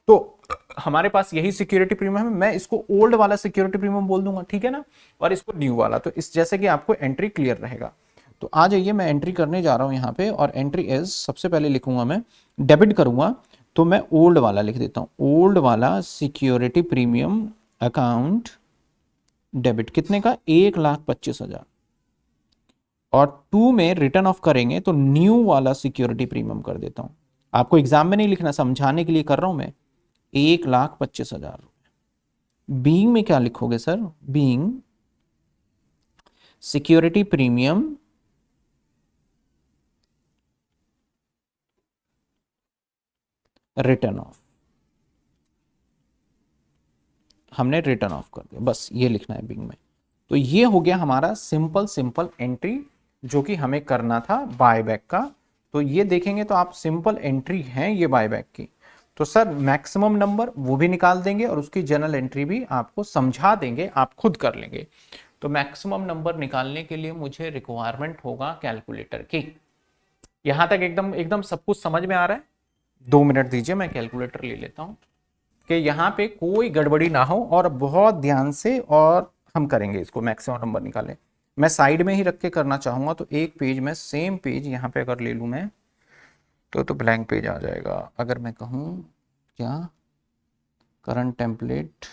तो हमारे पास यही सिक्योरिटी प्रीमियम है, मैं इसको ओल्ड वाला सिक्योरिटी प्रीमियम बोल दूंगा, ठीक है ना, और इसको न्यू वाला। तो इस जैसे कि आपको एंट्री क्लियर रहेगा। तो आ जाइए, मैं एंट्री करने जा रहा हूं यहाँ पे, और एंट्री इज, सबसे पहले लिखूंगा मैं, डेबिट करूंगा तो मैं ओल्ड वाला लिख देता हूं, ओल्ड वाला सिक्योरिटी प्रीमियम अकाउंट डेबिट, कितने का, 1,25,000। और 2 में रिटर्न ऑफ करेंगे तो न्यू वाला सिक्योरिटी प्रीमियम कर देता हूं। आपको एग्जाम में नहीं लिखना, समझाने के लिए कर रहा हूं मैं। 1,25,000। बीइंग में क्या लिखोगे sir, being security premium return of, हमने रिटर्न ऑफ कर दिया, बस ये लिखना है बीइंग में। तो ये हो गया हमारा सिंपल एंट्री जो कि हमें करना था बायबैक का। तो ये देखेंगे तो आप सिंपल एंट्री है ये बायबैक की। तो सर मैक्सिमम नंबर वो भी निकाल देंगे और उसकी जनरल एंट्री भी आपको समझा देंगे, आप खुद कर लेंगे। तो मैक्सिमम नंबर निकालने के लिए मुझे रिक्वायरमेंट होगा कैलकुलेटर की। यहां तक एकदम एकदम सब कुछ समझ में आ रहा है? 2 मिनट दीजिए, मैं कैलकुलेटर ले लेता हूं कि यहाँ पे कोई गड़बड़ी ना हो, और बहुत ध्यान से और हम करेंगे इसको, मैक्सिमम नंबर निकालें। मैं साइड में ही रख के करना चाहूंगा, तो एक पेज में सेम पेज यहाँ पे अगर ले लूँ मैं, तो ब्लैंक पेज आ जाएगा। अगर मैं कहूँ क्या, करंट टेम्पलेट,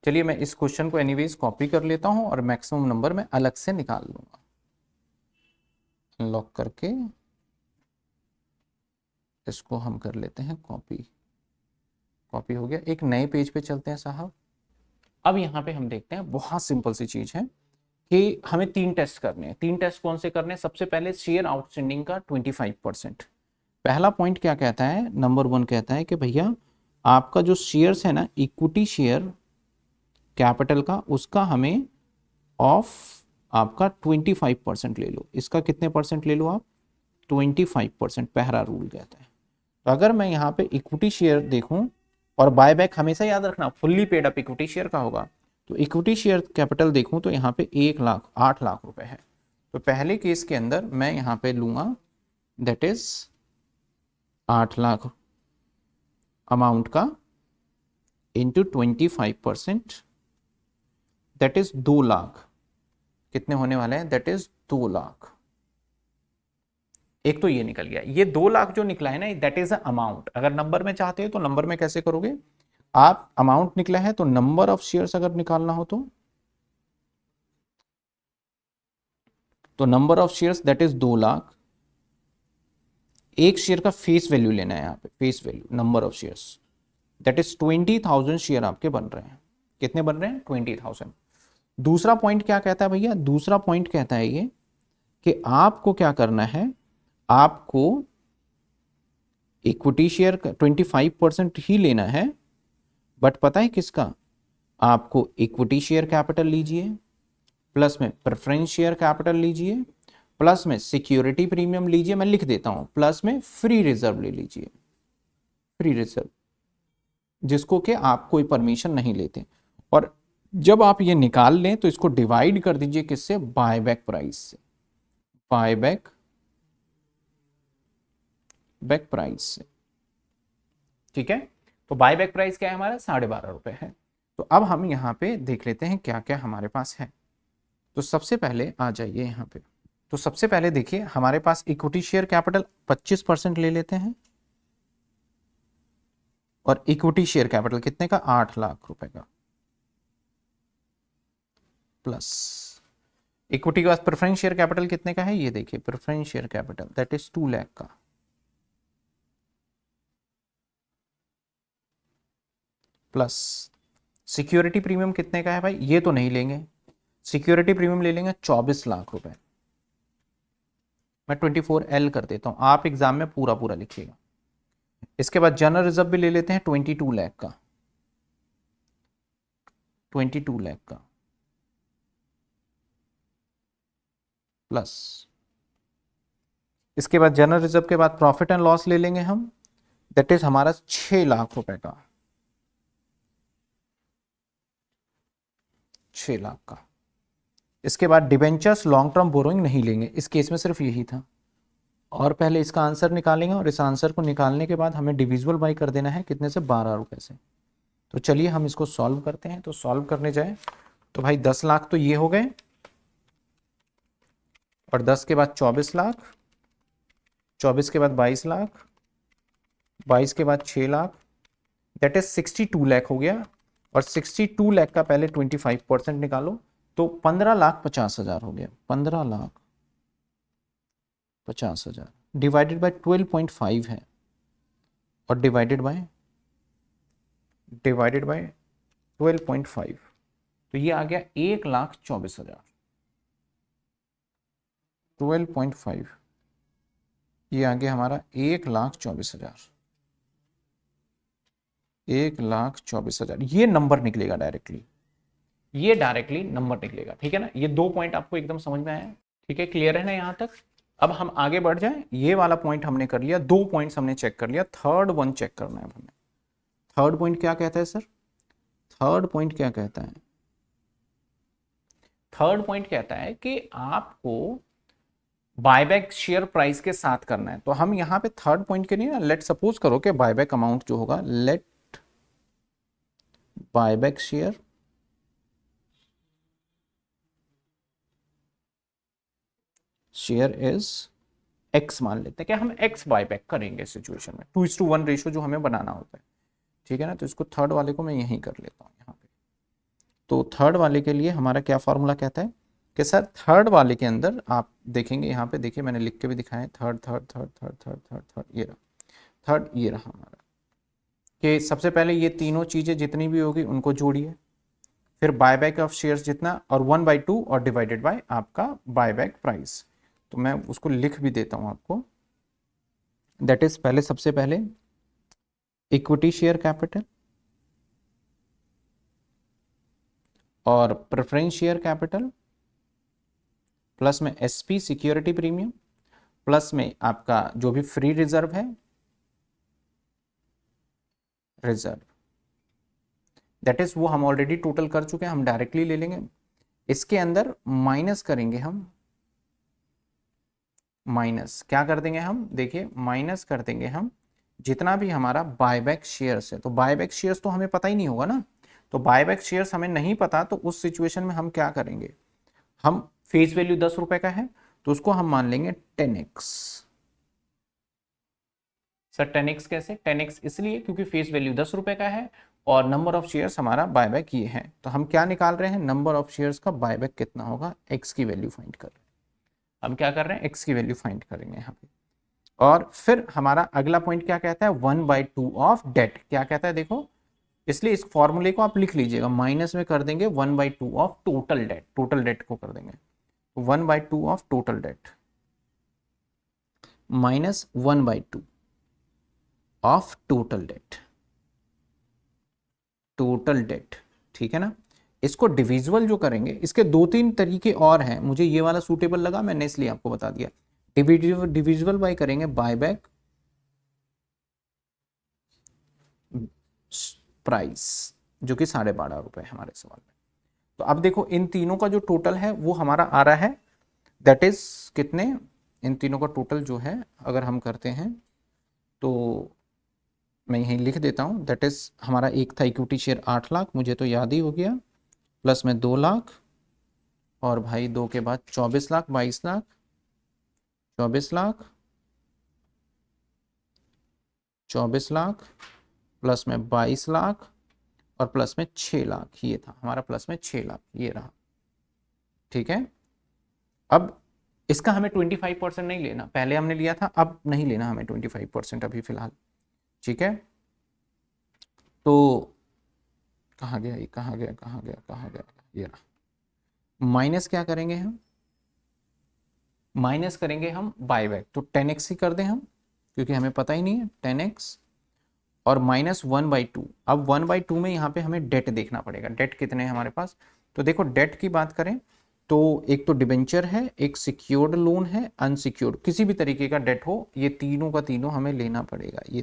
चलिए मैं इस क्वेश्चन को एनीवेज कॉपी कर लेता हूँ और मैक्सिमम नंबर मैं अलग से निकाल लूंगा, अनलॉक करके इसको हम कर लेते हैं कॉपी। कॉपी हो गया, एक नए पेज पे चलते हैं साहब। अब यहाँ पे हम देखते हैं, बहुत सिंपल सी चीज है कि हमें 3 टेस्ट करने हैं। 3 टेस्ट कौन से करने हैं? सबसे पहले शेयर आउटस्टैंडिंग का 25%। पहला पॉइंट क्या कहता है, नंबर 1 कहता है कि भैया आपका जो शेयर्स है ना, इक्विटी शेयर कैपिटल का, उसका हमें ऑफ आपका 25% ले लो। इसका कितने परसेंट ले लो आप? 25%, पहला रूल कहता है। तो अगर मैं यहाँ पे इक्विटी शेयर देखूं, और बायबैक हमेशा याद रखना fully paid up equity share का होगा, तो इक्विटी शेयर कैपिटल देखूं तो यहाँ पे 8 लाख रुपए है। तो पहले केस के अंदर मैं यहाँ पे लूंगा, दैट इज 8 लाख अमाउंट का इंटू 25%, दैट इज 2 लाख। कितने होने वाले हैं? That is 2 lakh. एक तो ये निकल गया। ये 2 लाख जो निकला है ना, दैट इज अमाउंट। अगर नंबर में चाहते हो तो नंबर में कैसे करोगे आप? अमाउंट निकला है तो नंबर ऑफ शेयर्स अगर निकालना हो तो number of shares that is 2 lakh. एक शेयर का फेस वैल्यू लेना है यहाँ पे, face value, number of shares that is 20,000 share आपके बन रहे हैं। कितने बन रहे हैं? 20,000। दूसरा पॉइंट क्या कहता है भैया? दूसरा पॉइंट कहता है ये कि आपको क्या करना है, आपको इक्विटी शेयर का 25% ही लेना है, बट पता है किसका? आपको इक्विटी शेयर कैपिटल लीजिए, प्लस में प्रेफरेंस शेयर कैपिटल लीजिए, प्लस में सिक्योरिटी प्रीमियम लीजिए, मैं लिख देता हूं, प्लस में फ्री रिजर्व ले लीजिए, फ्री रिजर्व, जिसको कि आप कोई परमिशन नहीं लेते। और जब आप ये निकाल लें तो इसको डिवाइड कर दीजिए किससे? बायबैक प्राइस से, बायबैक प्राइस से। ठीक है, तो बायबैक प्राइस क्या है हमारा? 12.5 रुपए है। तो अब हम यहाँ पे देख लेते हैं क्या क्या हमारे पास है। तो सबसे पहले आ जाइए यहाँ पे, तो सबसे पहले देखिए हमारे पास इक्विटी शेयर कैपिटल 25% ले लेते हैं, और इक्विटी शेयर कैपिटल कितने का, 8 लाख रुपए का, प्लस इक्विटी के बाद प्रेफरेंस शेयर कैपिटल कितने का है, ये देखिए preference share capital that is 2 lakh का, प्लस सिक्योरिटी प्रीमियम कितने का है भाई, ये तो नहीं लेंगे, सिक्योरिटी प्रीमियम ले लेंगे 24 लाख रुपए। मैं 24L कर देता हूं, आप एग्जाम में पूरा पूरा लिखिएगा। इसके बाद जनरल रिजर्व भी ले लेते हैं 22 लाख का, 22 लाख का, प्लस इसके बाद जनरल रिजर्व के बाद प्रॉफिट एंड लॉस ले लेंगे हम, दैट इज हमारा 6 लाख रुपए का, 6 लाख का। इसके बाद डिबेंचर्स लॉन्ग टर्म बोरोइंग नहीं लेंगे, इस केस में सिर्फ यही था। और पहले इसका आंसर निकालेंगे, और इस आंसर को निकालने के बाद हमें डिविजिबल बाई कर देना है कितने से, 12 रुपए से। तो चलिए हम इसको सॉल्व करते हैं। तो सॉल्व करने जाए तो भाई 10 लाख तो ये हो गए, और 10 के बाद 24 लाख, 24 के बाद 22 लाख, 22 के बाद 6 लाख, दैट इज 62 लाख हो गया। और 62 लाख का पहले 25% निकालो तो 15,50,000 हो गया, 15,50,000 डिवाइडेड बाय 12.5 है, और डिवाइडेड बाय 12.5, तो ये आ गया 1,24,000। 12.5 ये आ गया हमारा 1,24,000, 1,24,000। ये नंबर निकलेगा डायरेक्टली, ये डायरेक्टली नंबर निकलेगा, ठीक है ना। ये 2 पॉइंट आपको एकदम समझ में आया, ठीक है, क्लियर है ना यहाँ तक। अब हम आगे बढ़ जाएं, ये वाला पॉइंट हमने कर लिया, 2 पॉइंट्स हमने चेक कर लिया, थर्ड वन चेक करना है हमें। थर्ड पॉइंट क्या कहता है सर, थर्ड पॉइंट क्या कहता है, थर्ड पॉइंट कहता है कि आपको बायबैक शेयर प्राइस के साथ करना है। तो हम यहाँ पे थर्ड पॉइंट के लिए ना, लेट सपोज करो कि बायबैक अमाउंट जो होगा, let buyback share is x मान लेते हैं कि हम x बायबैक करेंगे सिचुएशन में, 2:1 रेशो जो हमें बनाना होता है, ठीक है ना। तो इसको थर्ड वाले को मैं यहीं कर लेता हूँ यहाँ पे। तो थर्ड वाले के लिए हमारा क्या फॉर्मूला कहता है कि सर थर्ड वाले के अंदर आप देखेंगे, यहाँ पे देखिए मैंने लिख के भी दिखाया है, third third third third third third third, ये रहा थर्ड, ये रहा हमारा, कि सबसे पहले ये तीनों चीजें जितनी भी होगी उनको जोड़िए, फिर बायबैक ऑफ शेयर्स जितना, और 1/2 और डिवाइडेड बाय आपका बायबैक प्राइस। तो मैं उसको लिख भी देता हूं आपको, दैट इज पहले सबसे पहले इक्विटी शेयर कैपिटल और प्रेफरेंस शेयर कैपिटल, प्लस में एसपी सिक्योरिटी प्रीमियम, प्लस में आपका जो भी फ्री रिजर्व है, रिजर्व, दैट इज वो हम ऑलरेडी टोटल कर चुके हैं, हम डायरेक्टली ले लेंगे। इसके अंदर माइनस करेंगे हम, माइनस क्या कर देंगे हम, देखिए माइनस कर देंगे हम जितना भी हमारा बायबैक शेयर्स है। तो बायबैक शेयर्स तो हमें पता ही नहीं होगा ना, तो बायबैक शेयर्स हमें नहीं पता, तो उस सिचुएशन में हम क्या करेंगे, हम फेस वैल्यू 10 रुपए का है तो उसको हम मान लेंगे 10x। सर 10x कैसे, 10x इसलिए क्योंकि फेस वैल्यू 10 रुपए का है और नंबर ऑफ शेयर्स हमारा बायबैक ये है। तो हम क्या निकाल रहे हैं, नंबर ऑफ शेयर्स का बायबैक कितना होगा, x की वैल्यू फाइंड कर रहे हैं। हम क्या कर रहे हैं, x की वैल्यू फाइंड करेंगे यहाँ पे। और फिर हमारा अगला पॉइंट क्या कहता है, 1/2 ऑफ डेट, क्या कहता है देखो, इसलिए इस फॉर्मूले को आप लिख लीजिएगा, माइनस में कर देंगे 1/2 of total date, total date को कर देंगे 1/2 of total date minus 1/2 of total date, total date, ठीक है ना। इसको डिविजिबल जो करेंगे, इसके 2-3 तरीके और हैं, मुझे ये वाला सूटेबल लगा, मैंने इसलिए आपको बता दिया। डिविजिबल बाय करेंगे बायबैक प्राइस, जो कि 12.5 रुपए हमारे सवाल में। तो अब देखो इन तीनों का जो टोटल है वो हमारा आ रहा है, दैट इज कितने, इन तीनों का टोटल जो है अगर हम करते हैं तो मैं यहीं लिख देता हूं, दैट इज हमारा एक था इक्विटी शेयर 8 लाख, मुझे तो याद ही हो गया, प्लस में 2 लाख, और भाई 2 के बाद 24 लाख, 22 लाख, 24 लाख, 24 लाख प्लस में 22 लाख और प्लस में 6 लाख, ये था हमारा प्लस में 6 लाख, ये रहा। ठीक है, अब इसका हमें 25% नहीं लेना, पहले हमने लिया था, अब नहीं लेना हमें 25% अभी फिलहाल। ठीक है, तो कहाँ गया ये, कहाँ गया, कहाँ गया, कहाँ गया, ये रहा। माइनस क्या करेंगे हम, माइनस करेंगे हम बायबैक, तो 10x ही कर दें हम, क्योंकि हमें पता ही नहीं है 10x, और माइनस 1/2। अब 1/2 में यहाँ पे हमें डेट देखना पड़ेगा, डेट कितने हैं हमारे पास। तो देखो डेट की बात करें तो एक तो डिबेंचर है, एक सिक्योर्ड लोन है, अनसिक्योर्ड, किसी भी तरीके का डेट हो, ये तीनों का तीनों हमें लेना पड़ेगा, ये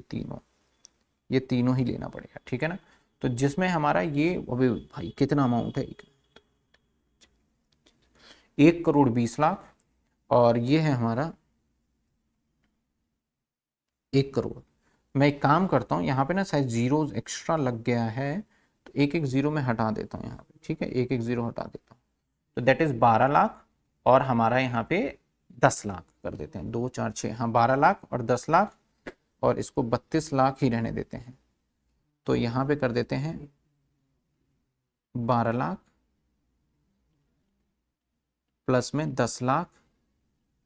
तीनों ही लेना पड़ेगा। ठीक है ना, तो जिसमें हमारा ये, अभी भाई कितना अमाउंट है, 1,20,00,000, और ये है हमारा 1 करोड़। मैं एक काम करता हूँ, यहाँ पे ना शायद जीरो एक्स्ट्रा लग गया है, तो एक एक जीरो में हटा देता हूँ यहाँ पे। ठीक है, एक एक जीरो हटा देता हूँ, तो दैट इज 12 लाख, और हमारा यहाँ पे 10 लाख कर देते हैं, 2 4 6, हाँ 12 लाख और 10 लाख, और इसको 32 लाख ही रहने देते हैं। तो यहाँ पे कर देते हैं 12 लाख प्लस में 10 लाख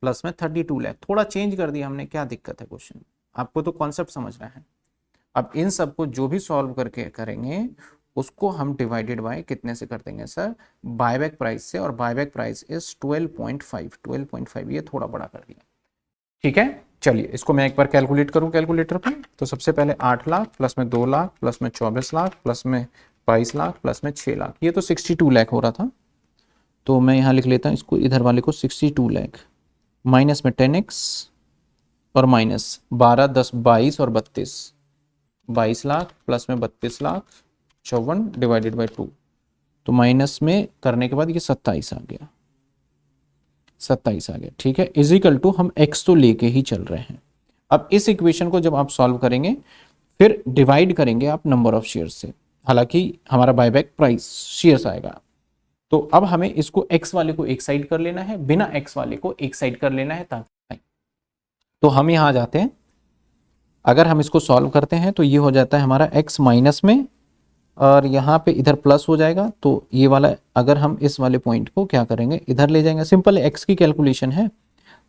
प्लस में 32 लाख, थोड़ा चेंज कर दिया हमने, क्या दिक्कत है क्वेश्चन, आपको तो कॉन्सेप्ट समझना है। अब इन सबको जो भी सॉल्व करके करेंगे उसको हम डिवाइडेड बाय कितने से कर देंगे सर, बायबैक प्राइस से, और बायबैक प्राइस इज 12.5, ये थोड़ा बड़ा कर दिया। ठीक है, चलिए इसको मैं एक बार कैलकुलेट करूं कैलकुलेटर पे। तो सबसे पहले 8 लाख प्लस में 2 लाख प्लस में 24 लाख प्लस में 22 लाख प्लस में 6 लाख, ये तो 62 लाख हो रहा था। तो मैं यहाँ लिख लेता हूँ इसको, इधर वाले को 62 लाख, माइनस में 10x और माइनस 12, 10, 22 और 32, 22 लाख प्लस में 32 लाख 54 डिवाइडेड बाई 2, तो माइनस में करने के बाद ये 27 आ गया, 27 आ गया। ठीक है, इजिकल टू हम x तो लेके ही चल रहे हैं। अब इस इक्वेशन को जब आप सॉल्व करेंगे फिर डिवाइड करेंगे आप नंबर ऑफ शेयर से, हालांकि हमारा बायबैक प्राइस शेयर्स आएगा। तो अब हमें इसको x वाले को एक साइड कर लेना है, बिना x वाले को एक साइड कर लेना है, ताकि तो हम यहाँ आ जाते हैं, अगर हम इसको सॉल्व करते हैं तो ये हो जाता है हमारा x माइनस में, और यहाँ पे इधर प्लस हो जाएगा। तो ये वाला अगर हम इस वाले पॉइंट को क्या करेंगे, इधर ले जाएंगे, सिंपल x की कैलकुलेशन है।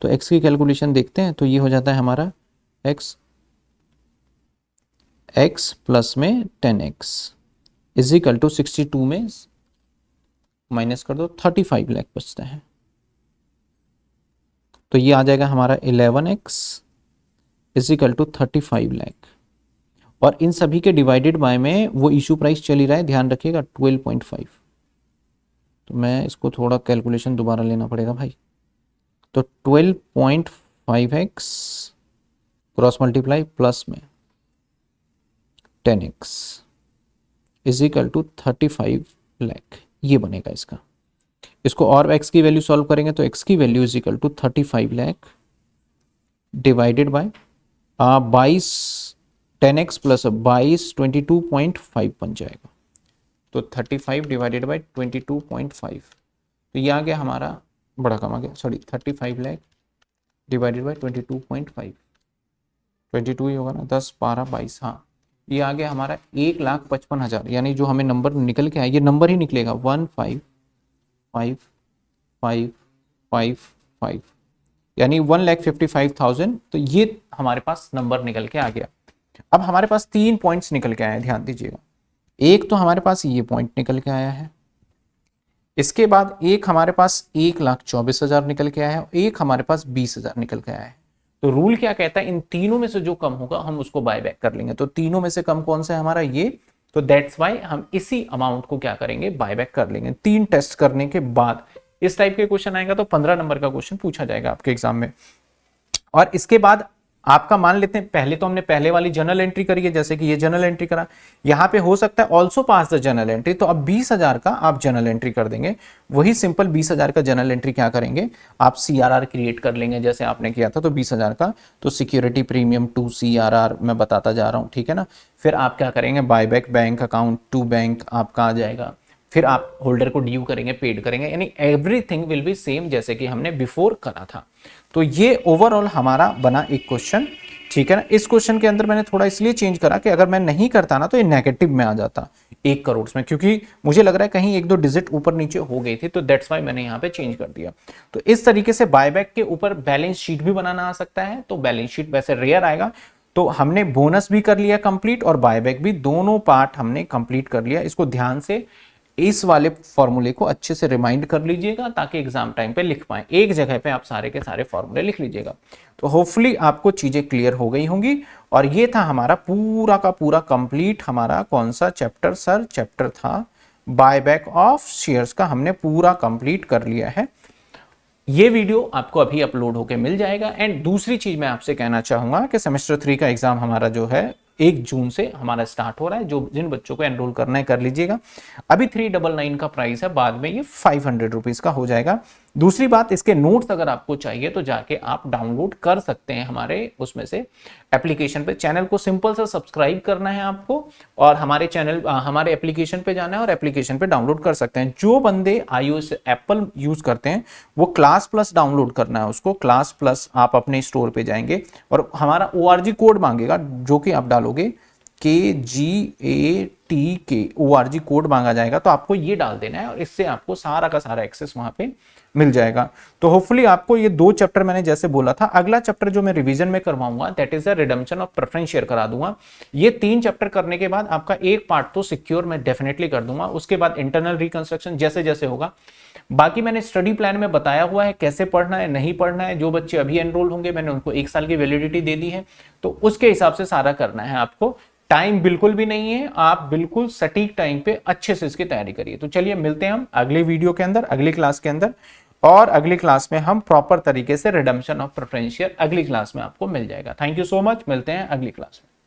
तो x की कैलकुलेशन देखते हैं, तो ये हो जाता है हमारा x प्लस में 10x इज इक्वल टू 62 में माइनस कर दो 35 लाख बचता है, तो ये आ जाएगा हमारा 11x is equal to 35 lakh. और इन सभी के डिवाइडेड बाय में वो इशू प्राइस चल ही रहा है, ध्यान रखिएगा 12.5। तो मैं इसको थोड़ा कैलकुलेशन दोबारा लेना पड़ेगा भाई। तो 12.5x क्रॉस मल्टीप्लाई प्लस में 10x is equal to 35 lakh, ये बनेगा इसका। इसको और x की वैल्यू सॉल्व करेंगे तो x की value is equal to 35 lakh divided by 22, 10x plus 22, 22.5 बन जाएगा। तो 35 डिवाइडेड बाई 22.5, तो ये आ गया हमारा, बड़ा कम आ गया, सॉरी 35 लाख डिवाइडेड बाई 22.5, 22 ही होगा ना, 10, 12, 22, हाँ ये आ गया हमारा 1,55,000। यानी जो हमें नंबर निकल के आया, ये नंबर ही निकलेगा 1,55,555, यानी 1,55,000। तो ये हमारे पास नंबर निकल के आ गया। अब हमारे पास 3 पॉइंट्स निकल के आए हैं, ध्यान दीजिएगा। एक तो हमारे पास ये पॉइंट निकल के आया है, इसके बाद एक हमारे पास 1,24,000 निकल के आया है, एक हमारे पास 20,000 निकल के आया है। तो रूल क्या कहता है, इन तीनों में से जो कम होगा हम उसको बाय बैक कर लेंगे। तो तीनों में से कम कौन सा है हमारा, ये। तो दैट्स वाई हम इसी अमाउंट को क्या करेंगे, बाय बैक कर लेंगे। 3 टेस्ट करने के बाद इस टाइप के क्वेश्चन आएगा तो 15 नंबर का क्वेश्चन पूछा जाएगा आपके एग्जाम में। और इसके बाद आपका मान लेते हैं, पहले तो हमने पहले वाली जर्नल एंट्री करी है, जैसे कि ये जर्नल एंट्री करा, यहाँ पे हो सकता है also pass the journal entry. तो अब 20,000 का आप जर्नल एंट्री कर देंगे, वही सिंपल 20,000 का जर्नल एंट्री क्या करेंगे, आप CRR क्रिएट कर लेंगे जैसे आपने किया था। तो 20,000 का तो सिक्योरिटी प्रीमियम टू CRR मैं बताता जा रहा हूँ, ठीक है ना। फिर आप क्या करेंगे, buyback bank account to bank आपका आ जाएगा, फिर आप होल्डर को ड्यू करेंगे, पेड करेंगे, यानी एवरीथिंग विल बी सेम जैसे कि हमने बिफोर करा था। तो ये ओवरऑल हमारा बना एक क्वेश्चन, ठीक है ना। इस क्वेश्चन के अंदर मैंने थोड़ा इसलिए चेंज करा कि अगर मैं नहीं करता ना तो ये नेगेटिव में आ जाता 1 करोड़ में, क्योंकि मुझे लग रहा है कहीं 1-2 डिजिट ऊपर नीचे हो गई थी, तो दैट्स वाई मैंने यहाँ पे चेंज कर दिया। तो इस तरीके से बायबैक के ऊपर बैलेंस शीट भी बनाना आ सकता है। तो बैलेंस शीट वैसे रेयर आएगा, तो हमने बोनस भी कर लिया कंप्लीट और बायबैक भी, दोनों पार्ट हमने कंप्लीट कर लिया। इसको ध्यान से इस वाले फॉर्मूले को अच्छे से रिमाइंड कर लीजिएगा ताकि एग्जाम टाइम पे लिख पाए, एक जगह पे आप सारे के सारे फॉर्मूले लिख लीजिएगा। तो होपफुली आपको चीजें क्लियर हो गई होंगी। और ये था हमारा पूरा का पूरा कंप्लीट, हमारा कौन सा चैप्टर सर? चैप्टर था बायबैक ऑफ शेयर्स का, हमने पूरा कंप्लीट कर लिया है। ये वीडियो आपको अभी अपलोड होके मिल जाएगा। एंड दूसरी चीज मैं आपसे कहना चाहूंगा कि सेमेस्टर 3 का एग्जाम हमारा जो है 1 जून से हमारा स्टार्ट हो रहा है। जो जिन बच्चों को एनरोल करना है कर लीजिएगा। अभी 399 का प्राइस है, बाद में ये 500 रुपीज का हो जाएगा। दूसरी बात, इसके नोट्स अगर आपको चाहिए तो जाके आप डाउनलोड कर सकते हैं हमारे उसमें से एप्लीकेशन पे। चैनल को सिंपल सा सब्सक्राइब करना है आपको और हमारे चैनल हमारे एप्लीकेशन पे जाना है और एप्लीकेशन पे डाउनलोड कर सकते हैं। जो बंदे iOS एप्पल यूज करते हैं वो क्लास प्लस डाउनलोड करना है उसको। क्लास प्लस आप अपने स्टोर पे जाएंगे और हमारा ORG कोड मांगेगा जो कि आप डालोगे KGATK ORG कोड मांगा जाएगा, तो आपको ये डाल देना है और इससे आपको सारा का सारा एक्सेस वहां पे मिल जाएगा। तो होपफुली आपको ये 2 चैप्टर मैंने जैसे बोला था, अगला चैप्टर जो मैं रिवीजन में करवाऊंगा that is the redemption of preference share करा दूंगा। ये 3 चैप्टर करने के बाद आपका एक पार्ट तो सिक्योर मैं डेफिनेटली कर दूंगा, उसके बाद इंटरनल रिकंस्ट्रक्शन जैसे जैसे होगा। बाकी मैंने स्टडी प्लान में बताया हुआ है कैसे पढ़ना है, नहीं पढ़ना है। जो बच्चे अभी एनरोल होंगे मैंने उनको 1 साल की वैलिडिटी दे दी है, तो उसके हिसाब से सारा करना है आपको। टाइम बिल्कुल भी नहीं है, आप बिल्कुल सटीक टाइम पे अच्छे से इसकी तैयारी करिए। तो चलिए मिलते हैं हम अगले वीडियो के अंदर, अगली क्लास के अंदर, और अगली क्लास में हम प्रॉपर तरीके से रिडम्पशन ऑफ प्रेफरेंस शेयर अगली क्लास में आपको मिल जाएगा। थैंक यू सो मच, मिलते हैं अगली क्लास में।